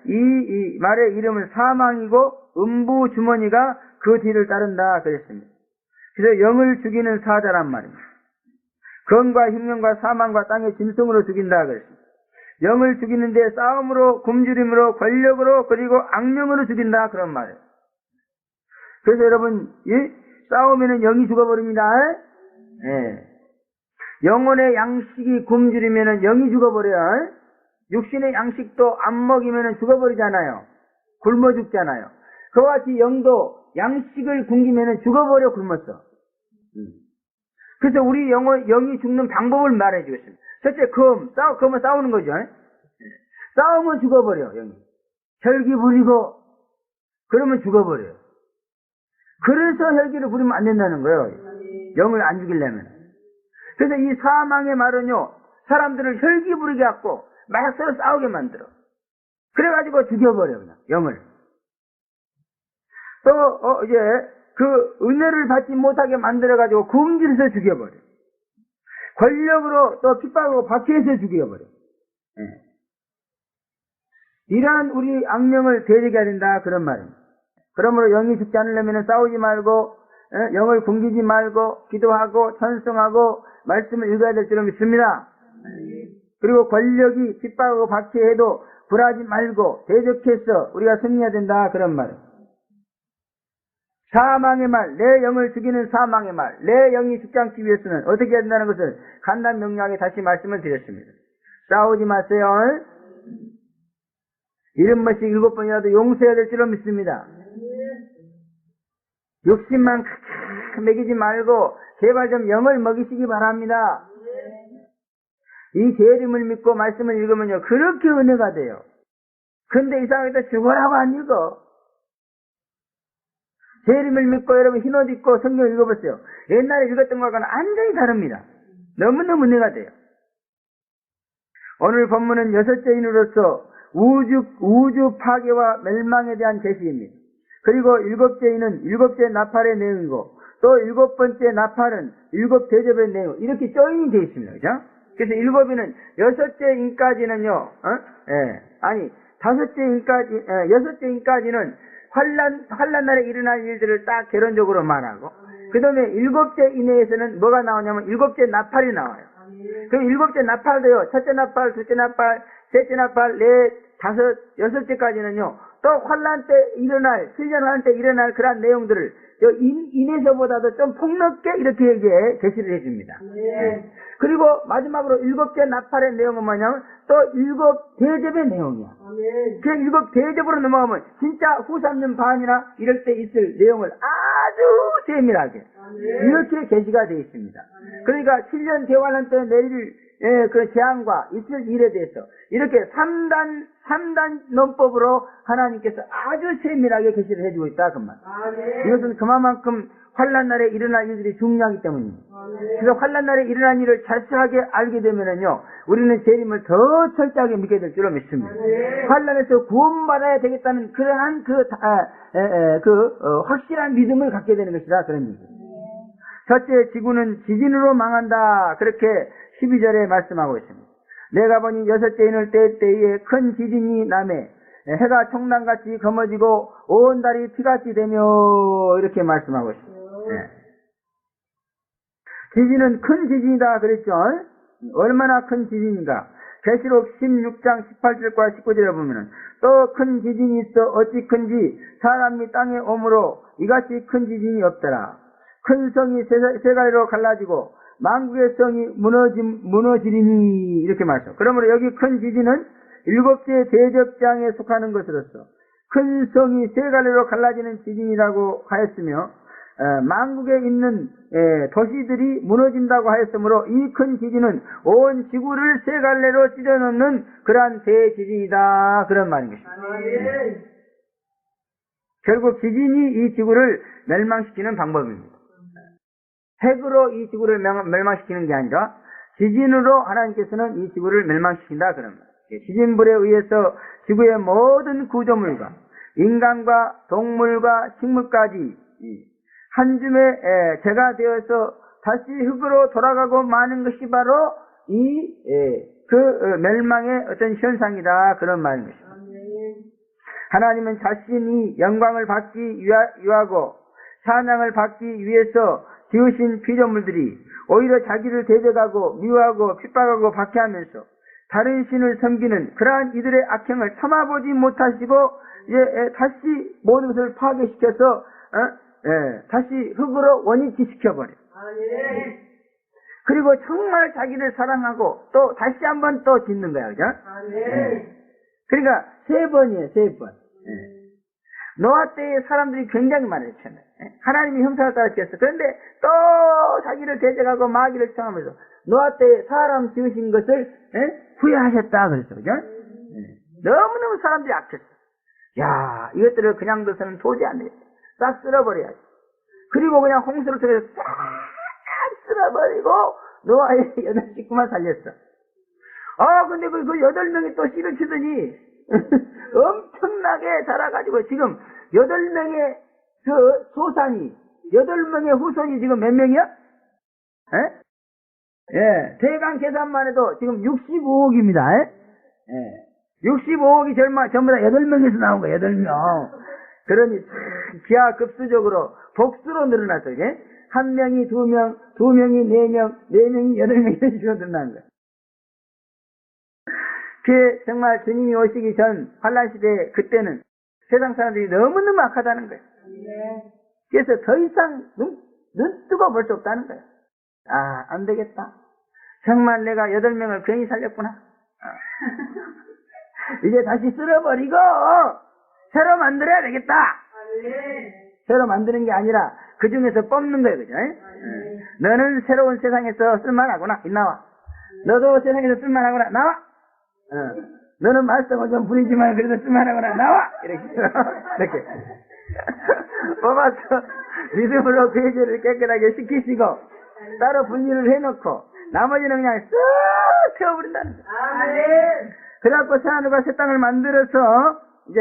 이 말의 이름은 사망이고 음부 주머니가 그 뒤를 따른다 그랬습니다. 그래서 영을 죽이는 사자란 말입니다. 검과 흉년과 사망과 땅의 짐승으로 죽인다 그랬습니다. 영을 죽이는데 싸움으로 굶주림으로 권력으로 그리고 악령으로 죽인다 그런 말이에요. 그래서 여러분 싸우면은 영이 죽어버립니다. 영혼의 양식이 굶주리면은 영이 죽어버려요. 육신의 양식도 안 먹이면은 죽어버리잖아요. 굶어 죽잖아요. 그와 같이 영도 양식을 굶기면은 죽어버려 굶었어. 그래서 우리 영이 죽는 방법을 말해주겠습니다. 첫째, 검은 싸우는 거죠. 싸우면 죽어버려, 영이. 혈기 부리고, 그러면 죽어버려요. 그래서 혈기를 부리면 안 된다는 거예요. 영을 안 죽이려면. 그래서 이 사망의 말은요, 사람들을 혈기 부리게 갖고, 막 서로 싸우게 만들어. 그래가지고 죽여버려, 그냥, 영을. 또, 이제, 그 은혜를 받지 못하게 만들어가지고 굶주려서 죽여버려. 권력으로 또 핍박하고 박해해서 죽여버려. 이러한 우리 악령을 대적해야 된다 그런 말입니다. 그러므로 영이 죽지 않으려면 싸우지 말고 영을 굶기지 말고 기도하고 찬송하고 말씀을 읽어야 될 줄로 믿습니다. 그리고 권력이 핍박하고 박해해도 굴하지 말고 대적해서 우리가 승리해야 된다 그런 말입니다. 사망의 말, 내 영을 죽이는 사망의 말, 내 영이 죽지 않기 위해서는 어떻게 해야 된다는 것을 간단 명료하게 다시 말씀을 드렸습니다. 싸우지 마세요. 70번씩 7번이라도 용서해야 될 줄로 믿습니다. 욕심만 먹이지 말고 제발 좀 영을 먹이시기 바랍니다. 이 재림을 믿고 말씀을 읽으면요 그렇게 은혜가 돼요. 근데 이상하게 죽어라고 안 읽어. 재림을 믿고 여러분 흰옷 입고 성경 읽어보세요. 옛날에 읽었던 것과는 완전히 다릅니다. 너무너무 은혜가 돼요. 오늘 본문은 6죄인으로서 우주 파괴와 멸망에 대한 계시입니다. 그리고 7죄인은 7째 나팔의 내용이고 또 7번째 나팔은 7대접의 내용 이렇게 조인이 되어 있습니다. 그죠? 그래서 7위는 6죄인까지는요 6죄인까지는 환란 날에 일어날 일들을 딱 개론적으로 말하고 그 다음에 7째 이내에서는 뭐가 나오냐면 7째 나팔이 나와요. 그럼 7째 나팔도요 첫째 나팔, 둘째 나팔, 셋째 나팔, 넷, 다섯, 6째까지는요 또 환란 때 일어날, 7년 환란 때 일어날 그런 내용들을 인에서보다도 좀 폭넓게 이렇게 계시를 해줍니다. 그리고 마지막으로 7째 나팔의 내용은 뭐냐면 또 7대접의 내용이야. 그 7대접으로 넘어가면 진짜 후 3년 반이나 이럴 때 있을 내용을 아주 세밀하게 이렇게 계시가 되어 있습니다. 그러니까 7년 대환란 때 내릴 그 재앙과 있을 일에 대해서 이렇게 3단 논법으로 하나님께서 아주 세밀하게 계시를 해주고 있다 그 말. 이것은 그만큼 환란 날에 일어날 일들이 중요하기 때문입니다. 그래서 환란 날에 일어난 일을 자세하게 알게 되면은요, 우리는 재림을 더 철저하게 믿게 될 줄로 믿습니다. 환란에서 구원받아야 되겠다는 그러한 확실한 믿음을 갖게 되는 것이다 그런 얘기입니다. 첫째, 지구는 지진으로 망한다 그렇게 12절에 말씀하고 있습니다. 내가 보니 6죄인을 뗄 때에 큰 지진이 나매 해가 총랑같이 검어지고 온 달이 피같이 되며 이렇게 말씀하고 있습니다. 지진은 큰 지진이다 그랬죠. 얼마나 큰 지진인가. 계시록 16장 18절과 19절에 보면은 또 큰 지진이 있어 어찌 큰지 사람이 땅에 오므로 이같이 큰 지진이 없더라. 큰 성이 세 가지로 갈라지고 만국의 성이 무너지리니 이렇게 말했어. 그러므로 여기 큰 지진은 7개 대적장에 속하는 것으로서 큰 성이 세 갈래로 갈라지는 지진이라고 하였으며 만국에 있는 도시들이 무너진다고 하였으므로 이 큰 지진은 온 지구를 세 갈래로 찢어놓는 그러한 대지진이다 그런 말인 것입니다. 결국 지진이 이 지구를 멸망시키는 방법입니다. 핵으로 이 지구를 멸망시키는 게 아니라 지진으로 하나님께서는 이 지구를 멸망시킨다 그런 말이에요. 지진불에 의해서 지구의 모든 구조물과 인간과 동물과 식물까지 한 줌의 재가 되어서 다시 흙으로 돌아가고 마는 것이 바로 그 멸망의 어떤 현상이다 그런 말인 것입니다. 하나님은 자신이 영광을 받기 위하고 찬양을 받기 위해서 지으신 피조물들이 오히려 자기를 대적하고 미워하고 핍박하고 박해하면서 다른 신을 섬기는 그러한 이들의 악행을 참아보지 못하시고 다시 모든 것을 파괴시켜서 다시 흙으로 원위치 시켜버려. 그리고 정말 자기를 사랑하고 또 다시 한번 또 짓는 거야, 그죠? 그러니까 3번이에요, 3번. 노아 때의 사람들이 굉장히 많았잖아요. 하나님이 형상을 따라 지었어. 그런데 또 자기를 대적하고 마귀를 청하면서 노아 때 사람 지으신 것을 후회하셨다 그랬어, 그죠? 너무너무 사람들이 악했어. 야, 이것들을 그냥 둬서는 도저히 안 되겠다. 싹 쓸어버려야지. 그리고 그냥 홍수를 통해서 싹 쓸어버리고 노아의 8식구만 살렸어. 근데 그 8명이 또 씨를 치더니 엄청나게 자라가지고 지금 8명의 그 소산이 8명의 후손이 지금 몇 명이야? 대강 계산만 해도 지금 65억입니다. 65억이 전부 다 8명에서 나온 거야, 8명. 그러니 기하급수적으로 복수로 늘어났어. 한 명이 2명, 2명이 4명, 4명이 8명 이런 식으로 늘어난 거야. 그 정말 주님이 오시기 전 환란시대 그때는 세상 사람들이 너무너무 악하다는 거예요. 그래서 더 이상 눈 뜨고 볼 수 없다는 거예요. 안 되겠다. 정말 내가 8명을 괜히 살렸구나. 이제 다시 쓸어버리고 새로 만들어야 되겠다. 새로 만드는 게 아니라 그 중에서 뽑는 거예요, 그죠? 너는 새로운 세상에서 쓸만하구나. 나와. 너도 세상에서 쓸만하구나. 나와. 너는 말썽을 좀 부리지만 그래도 쓸만하구나. 나와. 이렇게 뽑아서 믿음으로 그 죄를 깨끗하게 시키시고 따로 분리를 해놓고 나머지는 그냥 쓱 태워버린다는 거예요. 그래갖고 새하늘과 새 땅을 만들어서 이제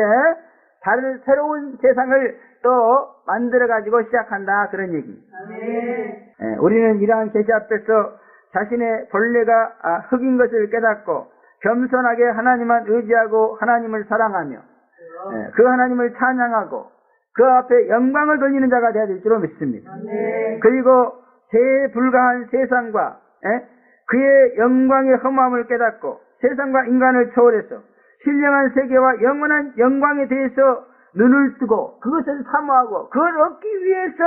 다른 새로운 세상을 또 만들어가지고 시작한다 그런 얘기입니다. 우리는 이러한 계시 앞에서 자신의 본래가 흙인 것을 깨닫고 겸손하게 하나님만 의지하고 하나님을 사랑하며 그 하나님을 찬양하고 그 앞에 영광을 돌리는 자가 되어야 될 줄로 믿습니다. 그리고 죄에 불과한 세상과 그의 영광의 험함을 깨닫고 세상과 인간을 초월해서 신령한 세계와 영원한 영광에 대해서 눈을 뜨고 그것을 사모하고 그걸 얻기 위해서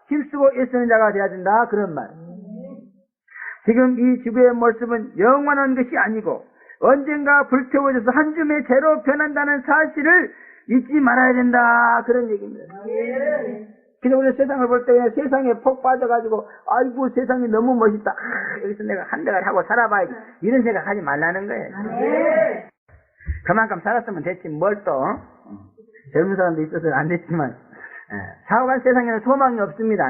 힘쓰고 애쓰는 자가 되어야 된다 그런 말. 지금 이 지구의 모습은 영원한 것이 아니고 언젠가 불태워져서 한 줌의 재로 변한다는 사실을 잊지 말아야 된다 그런 얘기입니다. 그래서 우리 세상을 볼 때 그냥 세상에 폭 빠져가지고 아이고 세상이 너무 멋있다. 여기서 내가 한 대가리 하고 살아봐야지. 이런 생각 하지 말라는 거예요. 그만큼 살았으면 됐지 뭘 또. 젊은 사람도 있어서 안 됐지만 사후간 세상에는 소망이 없습니다.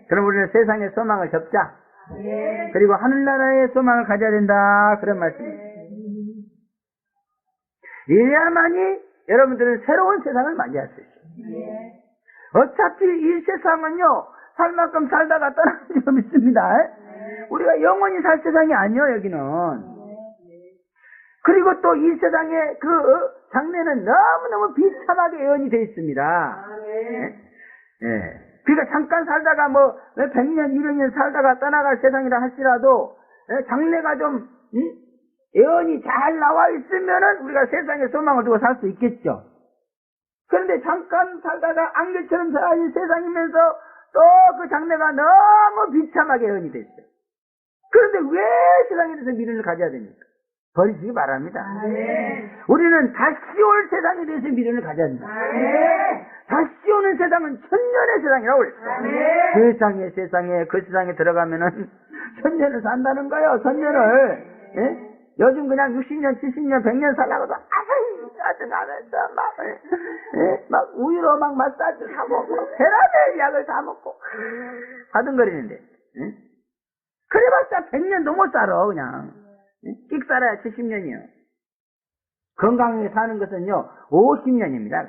그럼 우리는 세상의 소망을 접자. 그리고 하늘나라의 소망을 가져야 된다 그런 말씀입니다. 이래야만이 여러분들은 새로운 세상을 맞이할 수 있어요. 어차피 이 세상은요 살 만큼 살다가 떠나지고 믿습니다. 우리가 영원히 살 세상이 아니요 여기는. 그리고 또 이 세상의 그 장래는 너무너무 비참하게 예언이 되어 있습니다. 그러니까 잠깐 살다가 뭐 100년, 200년 살다가 떠나갈 세상이라 할지라도 장래가 좀 예언이 잘 나와 있으면은 우리가 세상에 소망을 두고 살 수 있겠죠. 그런데 잠깐 살다가 안개처럼 사라진 세상이면서 또 그 장래가 너무 비참하게 예언이 됐어요. 그런데 왜 세상에 대해서 미련을 가져야 됩니까? 버리시기 바랍니다. 우리는 다시 올 세상에 대해서 미련을 가져야 됩니다. 다시 오는 세상은 천년의 세상이라고 그랬어요. 세상에 그 세상에 들어가면은 천년을 산다는 거예요. 천년을. 예? 요즘 그냥 60년, 70년, 100년 살라고도 짜증나면서 막 우유로 막 마사지 하고 세라벨 약을 다 먹고 바둥거리는데 그래봤자 100년도 못 살아 그냥. 끽 살아야 70년이요. 건강하게 사는 것은요 50년입니다.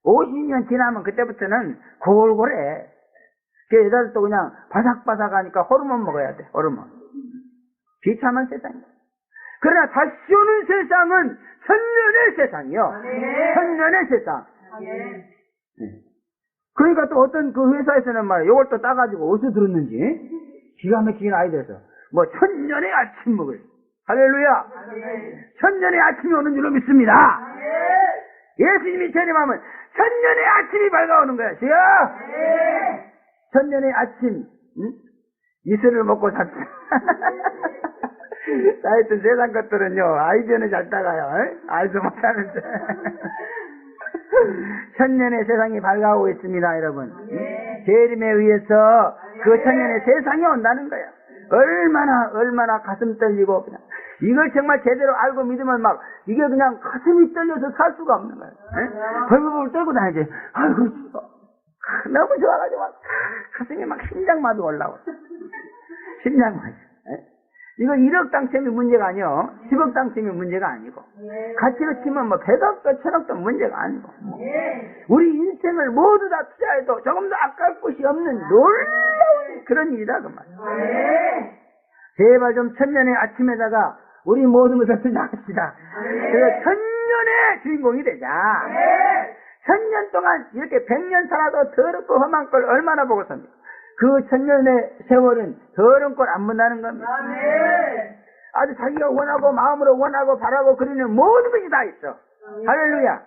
50년 지나면 그때부터는 골골해. 그 여자들도 그냥 바삭바삭하니까 호르몬 먹어야 돼. 호르몬. 비참한 세상이야. 그러나 다시 오는 세상은 천년의 세상이요. 천년의 세상. 그러니까 또 어떤 그 회사에서는 말이야 이걸 또 따가지고 어디서 들었는지 기가 막히게 아이들에서 뭐 천년의 아침 먹을. 할렐루야. 천년의 아침이 오는 줄로 믿습니다. 예수님이 재림하면 천년의 아침이 밝아오는 거야. 지금 천년의 아침 이슬을 먹고 샀다. 하여튼 세상 것들은요 아이디어는 잘 따가요. 알도 못하는데. 천년의 세상이 밝아오고 있습니다 여러분. 재림에 의해서 그 천년의 세상이 온다는 거야. 얼마나 가슴 떨리고 그냥 이걸 정말 제대로 알고 믿으면 막 이게 그냥 가슴이 떨려서 살 수가 없는 거야. 벌벌벌 떨고 다니지. 아이고 너무 좋아가지고 막 가슴이 막 심장마도 올라오고. 심장마도. 이거 1억 당첨이 문제가 아니요 10억 당첨이 문제가 아니고 가치로 치면 뭐 100억도 1000억도 문제가 아니고 우리 인생을 모두 다 투자해도 조금도 아까울 곳이 없는 놀라운 그런 일이다 그 말이야. 제발 좀 천년의 아침에다가 우리 모든 것을 투자합시다. 그래서 천년의 주인공이 되자. 천년 동안 이렇게 100년 살아도 더럽고 험한 걸 얼마나 보고 삽니까? 그 천년의 세월은 더러운 걸 안 본다는 겁니다. 아주 자기가 원하고 마음으로 원하고 바라고 그리는 모든 것이 다 있어. 할렐루야.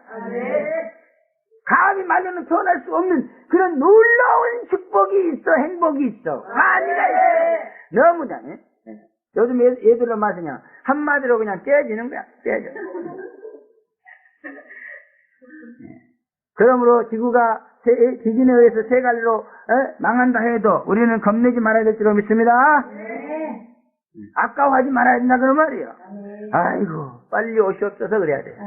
감히 말로는 표현할 수 없는 그런 놀라운 축복이 있어. 행복이 있어. 한이가 있어. 너무 잘해. 요즘 얘들로 말하냐 한마디로 그냥 깨지는 거야. 깨져. 그러므로 지구가 지진에 의해서 세 갈래로 망한다 해도 우리는 겁내지 말아야 될 줄로 믿습니다. 아까워하지 말아야 된다 그런 말이에요. 아이고 빨리 오시옵소서 그래야 돼.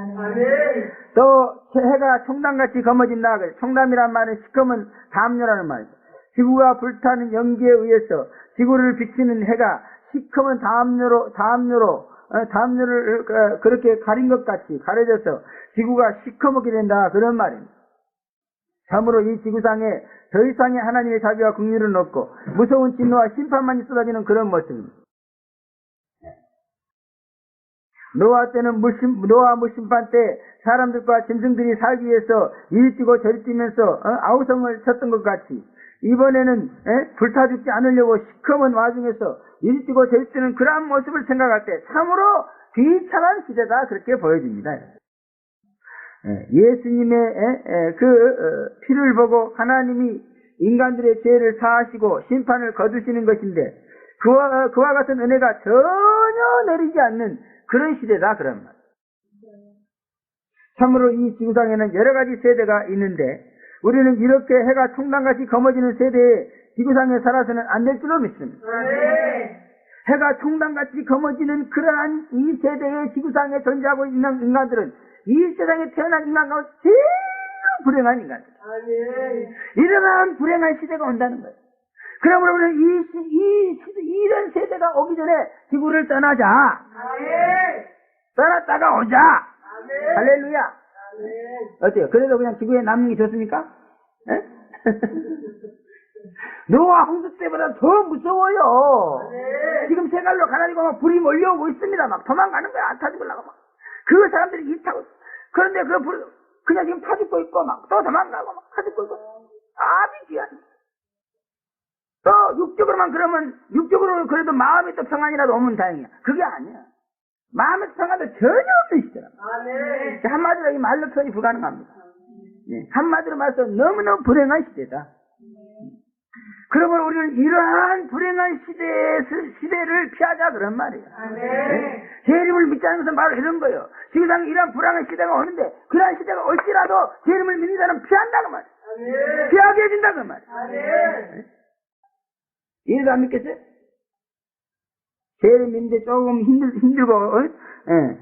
또 해가 총담같이 검어진다 그래. 총담이란 말은 시커먼 담요라는 말이죠. 지구가 불타는 연기에 의해서 지구를 비치는 해가 시커먼 담요를 그렇게 가린 것 같이 가려져서 지구가 시커멓게 된다 그런 말입니다. 참으로 이 지구상에 더 이상의 하나님의 자비와 긍휼은 없고 무서운 진노와 심판만이 쏟아지는 그런 모습입니다. 노아 무심판 때 사람들과 짐승들이 살기 위해서 이리 뛰고 저리 뛰면서 아우성을 쳤던 것 같이 이번에는 불타 죽지 않으려고 시커먼 와중에서 이리 뛰고 저리 뛰는 그러한 모습을 생각할 때 참으로 비참한 시대다 그렇게 보여집니다. 예수님의 피를 보고 하나님이 인간들의 죄를 사하시고 심판을 거두시는 것인데 그와 같은 은혜가 전혀 내리지 않는 그런 시대다 그런 말. 참으로 이 지구상에는 여러 가지 세대가 있는데 우리는 이렇게 해가 총당같이 검어지는 세대에 지구상에 살아서는 안 될 줄로 믿습니다. 해가 총당같이 검어지는 그러한 이 세대의 지구상에 존재하고 있는 인간들은 이 세상에 태어난 인간 가운데 제일 불행한 인간들. 이러한 불행한 시대가 온다는 거예요. 그러므로 우리는 이런 세대가 오기 전에 지구를 떠나자. 떠났다가 오자. 할렐루야. 어때요? 그래도 그냥 지구에 남는 게 좋습니까? 노아 홍수 때보다 더 무서워요. 지금 세갈로 가라니까 막 불이 몰려오고 있습니다. 막 도망가는 거야. 안 타 죽으려고 막. 그 사람들이 이 타고. 그런데 그 불, 그냥 지금 타 죽고 있고 막 또 도망가고 막 타 죽고 있고. 아비 귀한. 또 육적으로만 그러면 육적으로 그래도 마음이 또 평안이라도 오면 다행이야. 그게 아니야. 마음의 평안도 전혀 없는 시대라. 한마디로 이 말로 표현이 불가능합니다. 한마디로 말해서 너무너무 불행한 시대다. 그러면 우리는 이러한 불행한 시대를 피하자 그런 말이에요. 재림을 믿자는 것은 바로 이런 거예요. 지구상에 이러한 불행한 시대가 오는데 그러한 시대가 올지라도 재림을 믿는 사람은 피한다고 말이에요. 피하게 해준다고 말이에요. 이해도 안 믿겠어요? 재림 믿는데 조금 힘들고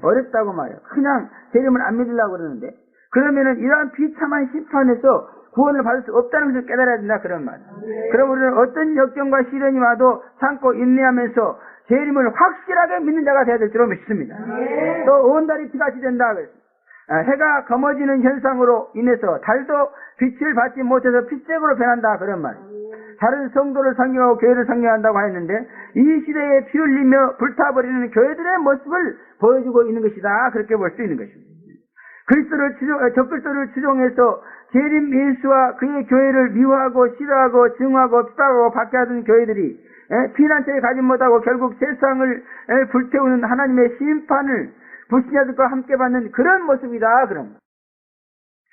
어렵다고 말이에요. 그냥 재림을 안 믿으려고 그러는데 그러면은 이러한 비참한 심판에서 구원을 받을 수 없다는 것을 깨달아야 된다 그런 말이에요. 그럼 우리는 어떤 역경과 시련이 와도 참고 인내하면서 재림을 확실하게 믿는 자가 되어야 될 줄로 믿습니다. 또 온 달이 피같이 된다 그랬습니다. 해가 검어지는 현상으로 인해서 달도 빛을 받지 못해서 핏색으로 변한다 그런 말이에요. 다른 성도를 상경하고 교회를 상경한다고 하였는데 이 시대에 피 흘리며 불타버리는 교회들의 모습을 보여주고 있는 것이다 그렇게 볼 수 있는 것입니다. 적글서를 추종해서 재림 예수와 그의 교회를 미워하고 싫어하고 증오하고 핍박하고 박해하던 교회들이 피난처에 가지 못하고 결국 세상을 불태우는 하나님의 심판을 불신자들과 함께 받는 그런 모습이다 그런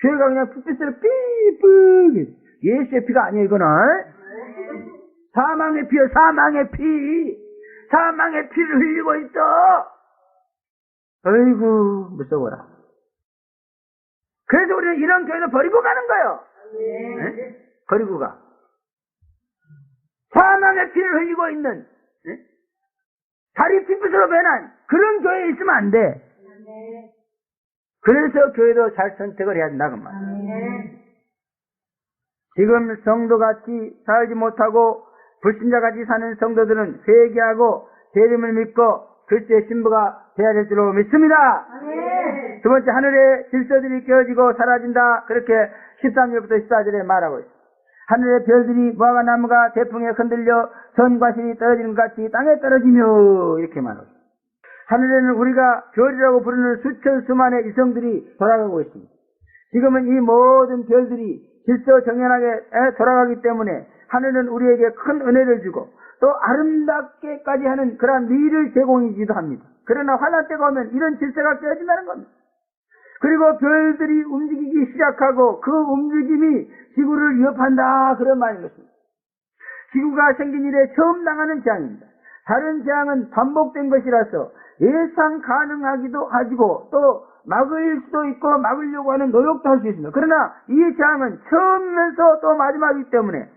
교회가 그냥 풋빛으로 삐뿌 예수의 피가 아니에요 이거는 사망의 피요 사망의 피를 흘리고 있어. 아이고 무서워라. 그래서 우리는 이런 교회도 버리고 가는 거예요. 버리고 가. 사망의 피를 흘리고 있는 다리 핏빛으로 변한 그런 교회에 있으면 안 돼. 그래서 교회도 잘 선택을 해야 된다 그 말이에요. 지금 성도같이 살지 못하고 불신자같이 사는 성도들은 회개하고 재림을 믿고 그리스도의 신부가 되어야 될 줄로 믿습니다. 두 번째, 하늘의 질서들이 깨어지고 사라진다. 그렇게 13절부터 14절에 말하고 있습니다. 하늘의 별들이 무화과 나무가 대풍에 흔들려 선과실이 떨어지는 것 같이 땅에 떨어지며 이렇게 말하고 있습니다. 하늘에는 우리가 별이라고 부르는 수천 수만의 이성들이 돌아가고 있습니다. 지금은 이 모든 별들이 질서 정연하게 돌아가기 때문에 하늘은 우리에게 큰 은혜를 주고 또 아름답게까지 하는 그러한 미를 제공이기도 합니다. 그러나 환난 때가 오면 이런 질서가 깨어진다는 겁니다. 그리고 별들이 움직이기 시작하고 그 움직임이 지구를 위협한다 그런 말인 것입니다. 지구가 생긴 이래 처음 당하는 재앙입니다. 다른 재앙은 반복된 것이라서 예상 가능하기도 하고 또 막을 수도 있고 막으려고 하는 노력도 할 수 있습니다. 그러나 이 재앙은 처음이면서 또 마지막이기 때문에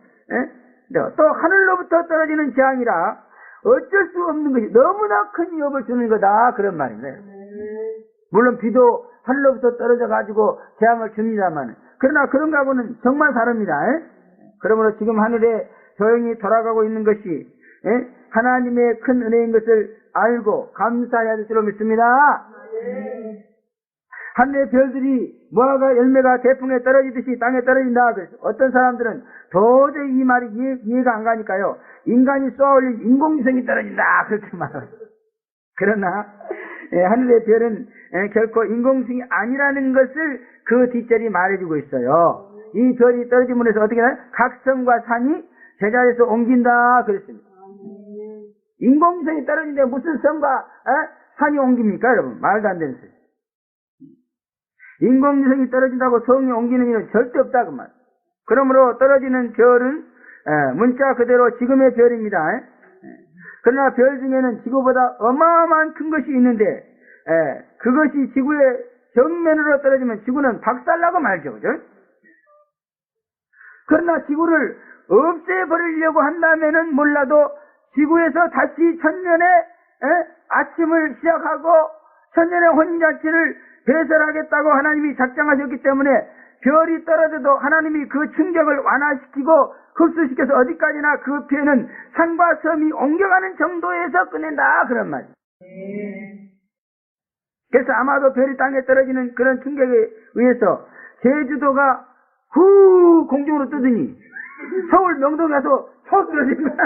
또 하늘로부터 떨어지는 재앙이라 어쩔 수 없는 것이 너무나 큰 위협을 주는 거다 그런 말입니다. 물론 비도 하늘로부터 떨어져 가지고 재앙을 줍니다만 그러나 그런 거하고는 정말 다릅니다. 그러므로 지금 하늘에 조용히 돌아가고 있는 것이 하나님의 큰 은혜인 것을 알고 감사해야 될 줄로 믿습니다. 하늘의 별들이 무화과 열매가 대풍에 떨어지듯이 땅에 떨어진다. 그래서 어떤 사람들은 도저히 이 말이 이해가 안 가니까요. 인간이 쏘아올린 인공위성이 떨어진다. 그렇게 말해요. 그러나 하늘의 별은 결코 인공위성이 아니라는 것을 그 뒷절이 말해주고 있어요. 이 별이 떨어짐으로 해서 어떻게 하나요? 각성과 산이 제자리에서 옮긴다. 그랬습니다. 인공위성이 떨어지는데 무슨 성과 산이 옮깁니까 여러분? 말도 안 되는 소리. 인공위성이 떨어진다고 성이 옮기는 일은 절대 없다 그 말. 그러므로 떨어지는 별은 문자 그대로 지금의 별입니다. 그러나 별 중에는 지구보다 어마어마한 큰 것이 있는데 그것이 지구의 정면으로 떨어지면 지구는 박살나고 말죠. 그죠? 그러나 지구를 없애버리려고 한다면은 몰라도 지구에서 다시 천년의 아침을 시작하고 천년의 혼인잔치를 배설하겠다고 하나님이 작정하셨기 때문에 별이 떨어져도 하나님이 그 충격을 완화시키고 흡수시켜서 어디까지나 그 피해는 산과 섬이 옮겨가는 정도에서 끝낸다 그런 말이에요. 그래서 아마도 별이 땅에 떨어지는 그런 충격에 의해서 제주도가 후 공중으로 뜨더니 서울 명동에 가서 턱 떨어진 거야.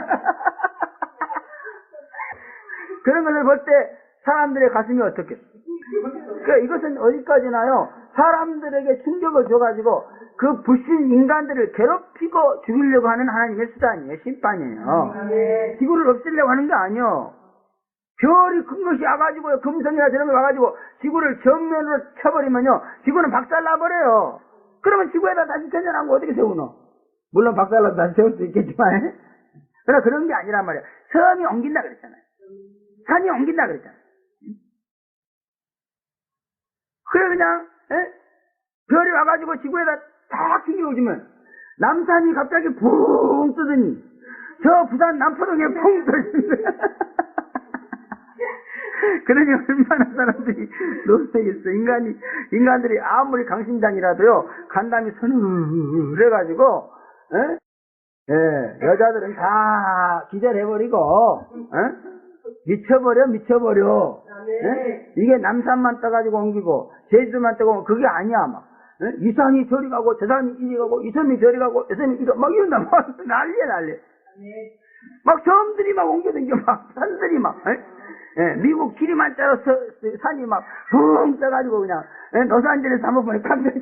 그런 것을 볼 때 사람들의 가슴이 어떻겠어? 그러니까 이것은 어디까지나요? 사람들에게 충격을 줘가지고 그 불신 인간들을 괴롭히고 죽이려고 하는 하나님의 수단이에요. 심판이에요. 지구를 없애려고 하는 게 아니에요. 별이 큰 것이 와가지고 금성이나 저런 게 와가지고 지구를 정면으로 쳐버리면요, 지구는 박살나버려요. 그러면 지구에다 다시 천연한 거 어떻게 세우노? 물론 박살나도 다시 세울 수 있겠지만, 그러나 그런 게 아니란 말이야. 섬이 옮긴다 그랬잖아요. 산이 옮긴다 그랬잖아요. 그래 그냥 별이 와가지고 지구에다 딱 튕겨오지면 남산이 갑자기 붕 뜨더니 저 부산 남포동에 붕 뜨는데 그러니 얼마나 사람들이 놀라겠어. 인간들이 아무리 강심장이라도요, 간담이 서늘해가지고, 여자들은 다 기절해버리고, 미쳐버려. 이게 남산만 떠가지고 옮기고, 제주도만 떠가고, 그게 아니야, 막. 이 산이 저리 가고, 저 산이 이리 가고, 이 섬이 저리 가고, 저 섬이 이리 가고, 막 이런다, 막. 난리야. 막 섬들이 막 옮겨다니고, 막, 산들이 막, 미국 기리만자로 산이 막 붕 떠가지고 그냥 로스안젤레스 한번 보니 깜짝이야.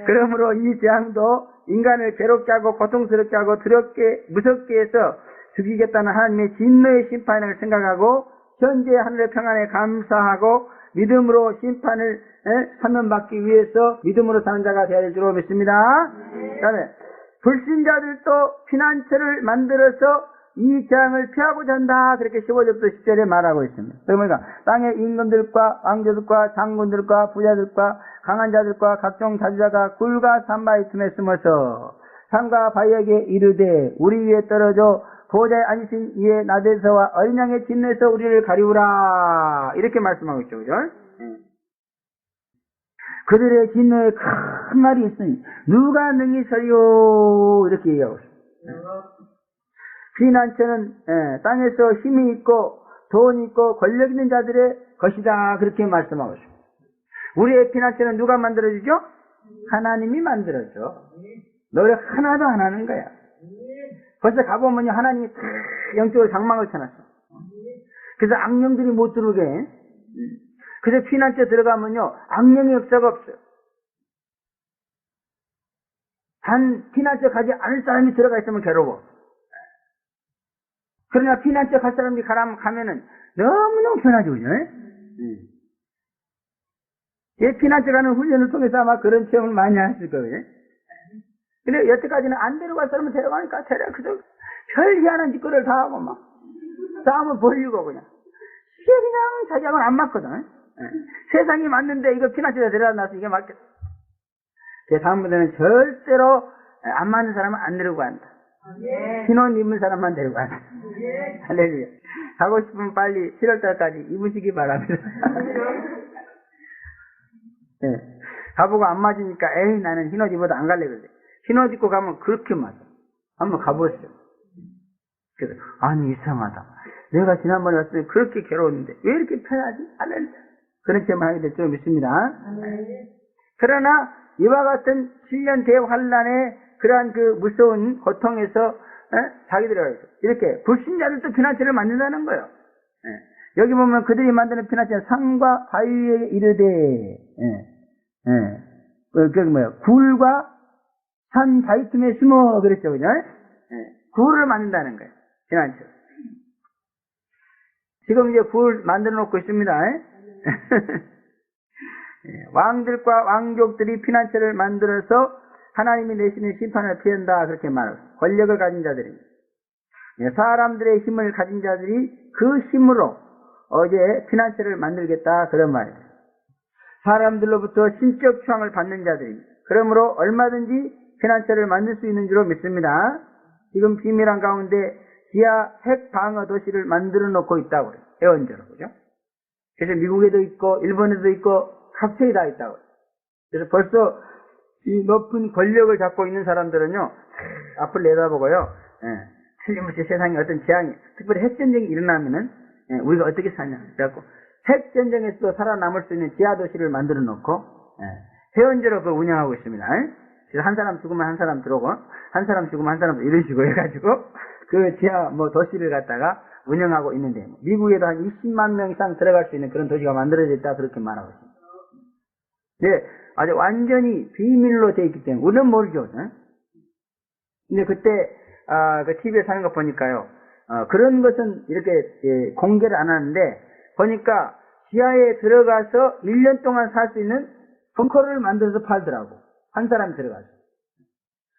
그러므로 이 재앙도 인간을 괴롭게 하고 고통스럽게 하고 두렵게 무섭게 해서 죽이겠다는 하나님의 진노의 심판을 생각하고 현재 하늘의 평안에 감사하고 믿음으로 심판을 사면받기 위해서 믿음으로 사는 자가 되어야 될 줄로 믿습니다. 그다음에 불신자들도 피난처를 만들어서 이 재앙을 피하고자 한다. 그렇게 15절부터 10절에 말하고 있습니다. 그러니까 땅의 임금들과 왕조들과 장군들과 부자들과 강한 자들과 각종 자주자가 굴과 산바의 틈에 숨어서 산과 바위에게 이르되 우리 위에 떨어져 보호자에 앉으신 이의 나대서와 어린 양의 진노에서 우리를 가리우라. 이렇게 말씀하고 있죠. 그죠? 그들의 진노에 큰 말이 있으니 누가 능히 서리요. 이렇게 얘기하고 있습니다. 피난처는 땅에서 힘이 있고 돈 있고 권력 있는 자들의 것이다. 그렇게 말씀하고 있습니다. 우리의 피난처는 누가 만들어주죠? 하나님이 만들어줘. 노력 하나도 안 하는 거야. 벌써 가보면요, 하나님이 다 영적으로 장막을 쳐놨어. 그래서 악령들이 못 들어오게. 그래서 피난처 들어가면요, 악령의 역사가 없어요. 단 피난처 가지 않을 사람이 들어가 있으면 괴로워. 그러나 피난처 갈 사람이 가면은 너무너무 편하죠, 그죠? 예, 피난처 가는 훈련을 통해서 아마 그런 체험을 많이 하실 거예요. 근데 여태까지는 안 데려갈 사람은 데려가니까 그저 별 희한한 짓거리를 다 하고 막 싸움을 벌리고 그냥. 이게 그냥 자기하고는 안 맞거든. 세상이 맞는데 이거 피난처에 데려다 놔서 이게 맞겠어. 다음부터는 절대로 안 맞는 사람은 안 데리고 간다. 신혼 입은 사람만 데리고 간다. 할렐루야. 가고 싶으면 빨리 7월달까지 입으시기 바랍니다. 가보고 안 맞으니까 에이 나는 흰옷 입어도 안 갈래 그래. 흰옷 입고 가면 그렇게 맞아. 한번 가보세요. 그래서 아니 이상하다. 내가 지난번에 왔을 때 그렇게 괴로웠는데 왜 이렇게 편하지? 할렐루야. 그런 체험을 하게 될 줄 믿습니다. 그러나 이와 같은 7년 대환란의 그러한 그 무서운 고통에서 자기들이 이렇게 불신자들도 피난처를 만든다는 거예요. 여기 보면 그들이 만드는 피난처는 산과 바위에 이르되 굴과 산 바위 틈에 숨어 그랬죠, 그죠? 굴을 만든다는 거예요. 피난처. 지금 이제 굴 만들어 놓고 있습니다. 왕들과 왕족들이 피난처를 만들어서 하나님이 내시는 심판을 피한다. 그렇게 말해요. 권력을 가진 자들이. 사람들의 힘을 가진 자들이 그 힘으로 어제 피난처를 만들겠다. 그런 말이에요. 사람들로부터 신적 추앙을 받는 자들이. 그러므로 얼마든지 피난처를 만들 수 있는 줄로 믿습니다. 지금 비밀한 가운데 지하 핵 방어 도시를 만들어 놓고 있다고 그래요. 애원저로. 그죠? 그래서 미국에도 있고, 일본에도 있고, 각처에 다 있다고. 그래서 벌써 이 높은 권력을 잡고 있는 사람들은요, 앞을 내다보고요, 틀림없이 세상에 어떤 재앙이, 특별히 핵전쟁이 일어나면은, 우리가 어떻게 사냐. 그래갖고, 핵전쟁에서도 살아남을 수 있는 지하도시를 만들어 놓고, 회원제로 그걸 운영하고 있습니다. 그래서 한 사람 죽으면 한 사람 들어오고, 한 사람 죽으면 한 사람 이런 식으로 해가지고, 그 지하 도시를 갖다가 운영하고 있는데, 미국에도 한 20만 명 이상 들어갈 수 있는 그런 도시가 만들어져 있다. 그렇게 말하고 있습니다. 네, 아주 완전히 비밀로 돼 있기 때문에 우리는 모르죠. 근데 그때 그 TV에서 하는 거 보니까요. 그런 것은 이렇게 공개를 안 하는데 보니까 지하에 들어가서 1년 동안 살 수 있는 벙커를 만들어서 팔더라고. 한 사람이 들어가서.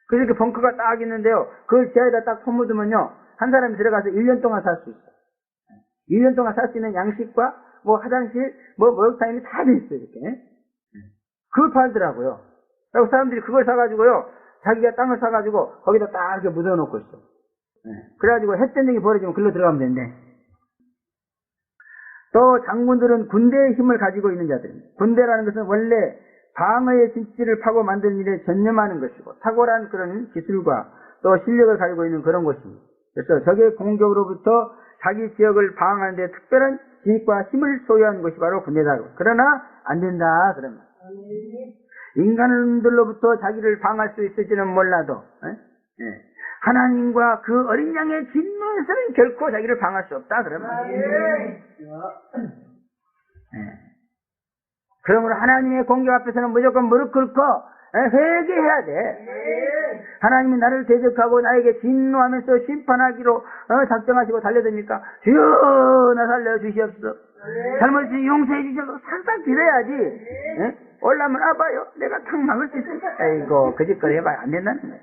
그래서 이렇게 벙커가 딱 있는데요. 그걸 지하에다 딱 퍼묻으면요. 한 사람이 들어가서 1년 동안 살 수 있어요. 1년 동안 살 수 있는 양식과 뭐 화장실, 뭐 목욕탕이 다 돼 있어요. 이렇게. 그걸 팔더라고요. 그리고 사람들이 그걸 사가지고요. 자기가 땅을 사가지고 거기다 딱 이렇게 묻어놓고 있어. 그래가지고 햇전쟁이 벌어지면 글로 들어가면 되는데. 또 장군들은 군대의 힘을 가지고 있는 자들입니다. 군대라는 것은 원래 방어의 진치를 파고 만드는 일에 전념하는 것이고 탁월한 그런 기술과 또 실력을 가지고 있는 그런 것입니다. 그래서 적의 공격으로부터 자기 지역을 방어하는 데 특별한 지식과 힘을 소유한 것이 바로 군대다. 그러나 안 된다. 그러면 인간들로부터 자기를 방어할 수 있을지는 몰라도 하나님과 그 어린 양의 진노에서는 결코 자기를 방어할 수 없다. 그러면 그러므로 하나님의 공격 앞에서는 무조건 무릎 꿇고 회개해야 돼. 하나님이 나를 대적하고 나에게 진노하면서 심판하기로 작정하시고 달려듭니까? 주여 나 살려주시옵소서. 잘못이 용서해 주셔서 살짝 빌어야지. 올라면 아봐요. 내가 탁 막을 수 있어. 에이고 거짓거리 해봐야 안 된다는 거예요.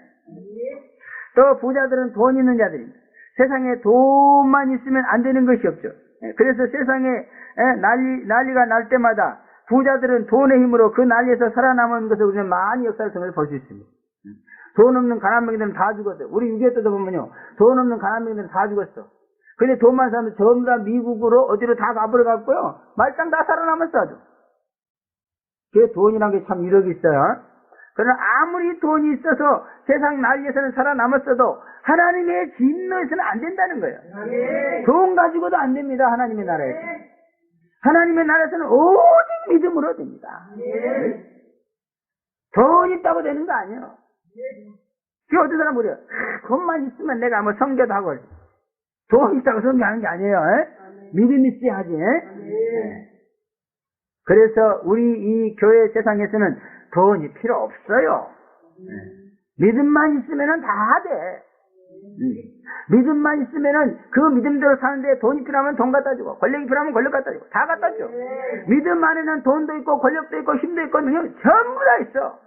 또 부자들은 돈 있는 자들입니다. 세상에 돈만 있으면 안 되는 것이 없죠. 그래서 세상에 난리가 날 때마다 부자들은 돈의 힘으로 그 난리에서 살아남은 것을 우리는 많이 역사를 통해서 볼 수 있습니다. 돈 없는 가난뱅이들은 다 죽었어요. 우리 6.25 때도 보면요. 돈 없는 가난뱅이들은 다 죽었어. 근데 돈만 사면 전부 다 미국으로 어디로 다 가버려갖고요. 말짱 다 살아남았어 아주. 그 돈이란 게 참 위력이 있어요. 그러나 아무리 돈이 있어서 세상 난리에서는 살아남았어도 하나님의 진노에서는 안 된다는 거예요. 돈 가지고도 안 됩니다. 하나님의 나라에서. 하나님의 나라에서는 오직 믿음으로 됩니다. 돈 있다고 되는 거 아니에요. 그 어떤 사람 그래요. 돈만 있으면 내가 뭐 성교도 하고 돈 있다고 성교하는 게 아니에요. 믿음 있어야지. 그래서 우리 이 교회 세상에서는 돈이 필요 없어요. 믿음만 있으면 다 돼. 믿음만 있으면은 그 믿음대로 사는데 돈이 필요하면 돈 갖다 주고 권력이 필요하면 권력 갖다 주고 다 갖다 줘. 믿음 안에는 돈도 있고 권력도 있고 힘도 있고 능력 전부 다 있어.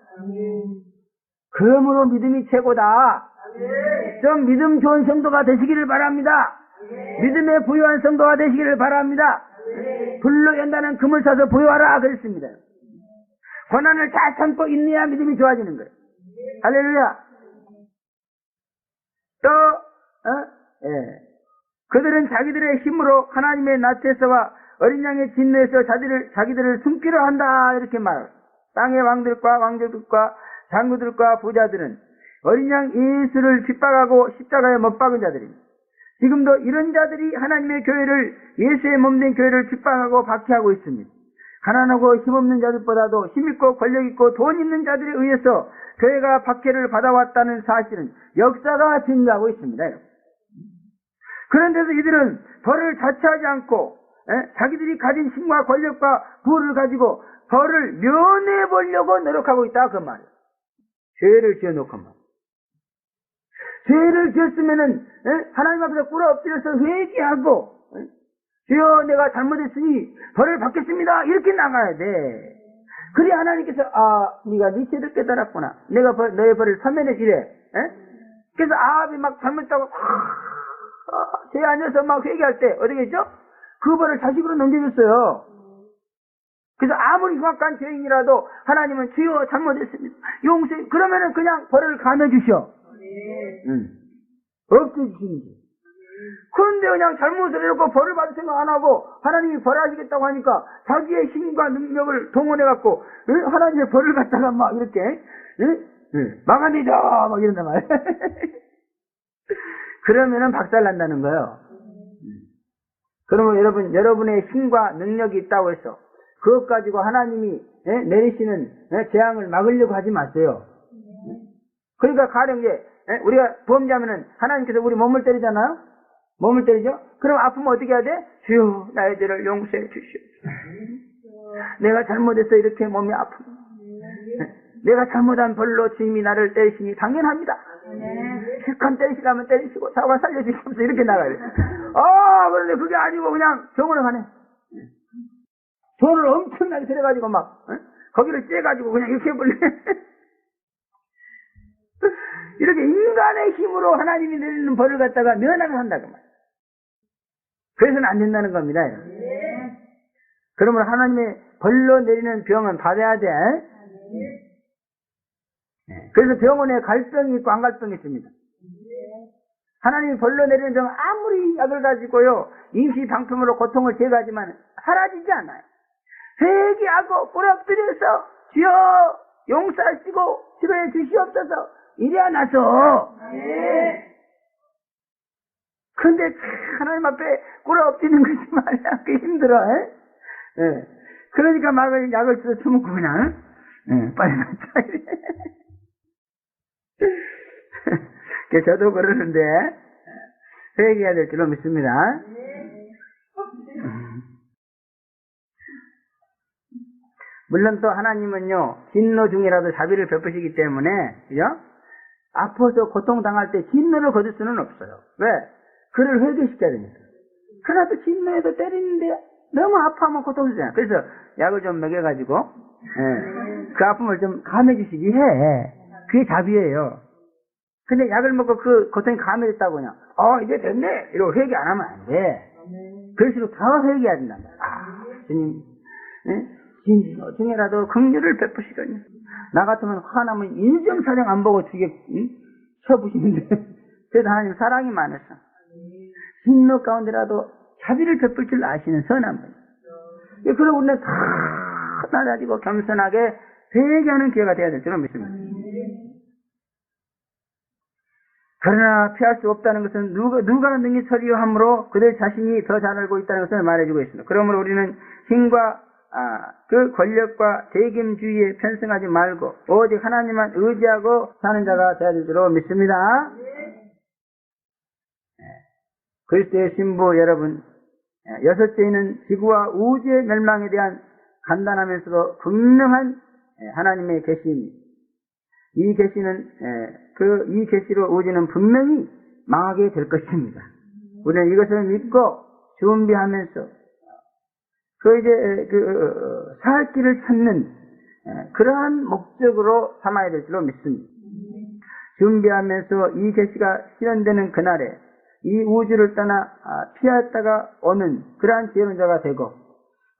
그러므로 믿음이 최고다. 좀 믿음 좋은 성도가 되시기를 바랍니다. 믿음에 부유한 성도가 되시기를 바랍니다. 불로 연다는 금을 사서 부유하라 그랬습니다. 고난을 잘 참고 인내야 믿음이 좋아지는 거예요. 할렐루야. 또 그들은 자기들의 힘으로 하나님의 낯에서와 어린 양의 진노에서 자기들을 숨기려 한다 이렇게 말해요. 땅의 왕들과 왕족들과 장구들과 부자들은 어린 양 예수를 핍박하고 십자가에 못 박은 자들입니다. 지금도 이런 자들이 하나님의 교회를 예수의 몸된 교회를 핍박하고 박해하고 있습니다. 가난하고 힘없는 자들보다도 힘있고 권력있고 돈 있는 자들에 의해서 교회가 박해를 받아왔다는 사실은 역사가 증거하고 있습니다. 그런데도 이들은 벌을 자처하지 않고 자기들이 가진 힘과 권력과 부를 가지고 벌을 면해보려고 노력하고 있다 그 말이에요. 죄를 지어놓고 말. 죄를 지었으면은 하나님 앞에서 꿇어 엎드려서 회개하고 주여 내가 잘못했으니 벌을 받겠습니다 이렇게 나가야 돼. 그래 하나님께서 네가 네 죄를 깨달았구나. 내가 너의 벌을 사면해 주래. 그래서 아합이 막 잘못했다고 죄 아니어서 막 회개할 때 어떻게 했죠? 그 벌을 자식으로 넘겨줬어요. 그래서 아무리 흉악한 죄인이라도 하나님은 주여 잘못했습니다 용서해 그러면은 그냥 벌을 감해주셔. 없애주시는지. 그런데 그냥 잘못을 해놓고 벌을 받을 생각 안 하고 하나님이 벌하시겠다고 하니까 자기의 힘과 능력을 동원해갖고 하나님의 벌을 갖다가 막 이렇게 막아내자 막 이런단 말이에요. 그러면은 박살난다는 거예요. 그러면 여러분의 힘과 능력이 있다고 해서 그것 가지고 하나님이 내리시는 재앙을 막으려고 하지 마세요. 그러니까 가령 이제 우리가 범죄하면은 하나님께서 우리 몸을 때리잖아요. 몸을 때리죠? 그럼 아프면 어떻게 해야 돼? 주여 나의 죄를 용서해 주시옵소서. 내가 잘못해서 이렇게 몸이 아픕니다. 내가 잘못한 벌로 주님이 나를 때리시니 당연합니다. 실컷 때리시라면 때리시고 사과 살려주시면서 이렇게 나가야 돼. 그런데 그게 아니고 그냥 병원에 가네. 돈을 엄청나게 들여가지고 막 거기를 째가지고 그냥 이렇게 해버려. 이렇게 인간의 힘으로 하나님이 내리는 벌을 갖다가 면하게 한다 그 말. 그래서는 안 된다는 겁니다. 그러면 하나님의 벌로 내리는 병은 받아야 돼. 그래서 병원에 갈 병이 있고 안 갈 병이 있습니다. 하나님이 벌로 내리는 병은 아무리 약을 가지고요 임시 방편으로 고통을 제거하지만 사라지지 않아요. 회개하고 꿇어 엎드려서 주여 용서하시고 치료해 주시옵소서 이래야 나서. 근데 하나님 앞에 꿇어 엎드리는 것이 말이야 그게 힘들어. 그러니까 막 약을 써서 처먹고 그냥 빨리 가자 이래. 저도 그러는데 회개해야 될 줄로 믿습니다. 물론 또 하나님은요 진노 중이라도 자비를 베푸시기 때문에 그죠? 아파서 고통당할 때 진노를 거둘 수는 없어요. 왜? 그를 회개시켜야 되니까. 그러나 또 진노에도 때리는데 너무 아파하면 고통스러워요. 그래서 약을 좀 먹여가지고 그 아픔을 좀 감해주시기 해. 그게 자비예요. 근데 약을 먹고 그 고통이 감해졌다고 그냥 이제 됐네 이러고 회개 안 하면 안 돼. 그럴수록 더 회개해야 된단 말이야. 주님 진노 중에라도 긍휼을 베푸시거든요. 나 같으면 화나면 인정사정 안 보고 쳐부시는데 그래도 하나님 사랑이 많아서 진노 가운데라도 자비를 베풀 줄 아시는 선한 분. 그럼 우리는 다 나가지고 겸손하게 회개하는 기회가 되어야 될 줄로 믿습니다. 그러나 피할 수 없다는 것은 누가 능히 처리함으로 그들 자신이 더 잘 알고 있다는 것을 말해주고 있습니다. 그러므로 우리는 힘과 그 권력과 대김주의에 편승하지 말고 오직 하나님만 의지하고 사는 자가 되어야 될 줄로 믿습니다. 그리스도의 신부 여러분, 여섯째는 지구와 우주의 멸망에 대한 간단하면서도 분명한 하나님의 계시입니다. 이 계시는 이 계시로 우주는 분명히 망하게 될 것입니다. 우리는 이것을 믿고 준비하면서 살 길을 찾는 그러한 목적으로 삼아야 될 줄로 믿습니다. 준비하면서 이 계시가 실현되는 그날에 이 우주를 떠나 피하다가 오는 그러한 지혜로운 자가 되고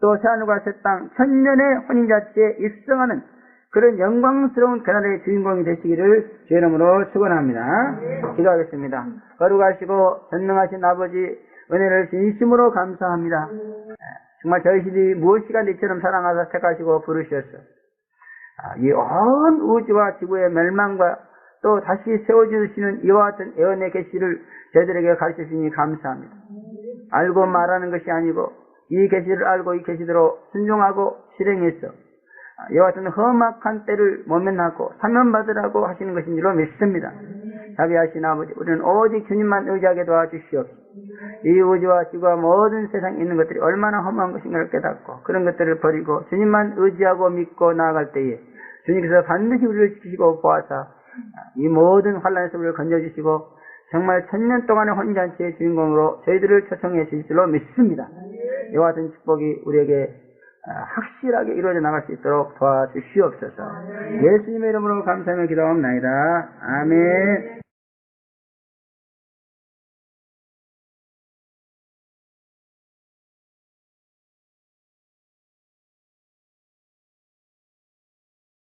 또 새하늘과 새 땅 천년의 혼인자체에 입성하는 그런 영광스러운 그날의 주인공이 되시기를 주의 이름으로 축원합니다. 기도하겠습니다. 거룩하시고 전능하신 아버지 은혜를 진심으로 감사합니다. 정말 저희들이 무엇이가 니처럼 사랑하사 택하시고 부르셨어. 이 온 우주와 지구의 멸망과 또 다시 세워주시는 이와 같은 애언의 계시를 저희들에게 가르쳐주시니 감사합니다. 알고 말하는 것이 아니고 이 계시를 알고 이 계시대로 순종하고 실행해서 이와 같은 험악한 때를 모면하고 사면받으라고 하시는 것인 줄로 믿습니다. 자비하신 아버지, 우리는 오직 주님만 의지하게 도와주시옵소서. 이 우주와 지구와 모든 세상에 있는 것들이 얼마나 험한 것인가를 깨닫고 그런 것들을 버리고 주님만 의지하고 믿고 나아갈 때에 주님께서 반드시 우리를 지키시고 보아사 이 모든 환난에서 우리를 건져주시고 정말 천년 동안의 혼인잔치의 주인공으로 저희들을 초청해 주실 줄로 믿습니다. 이와 같은 축복이 우리에게 확실하게 이루어져 나갈 수 있도록 도와주시옵소서. 예수님의 이름으로 감사하며 기도하옵나이다. 아멘.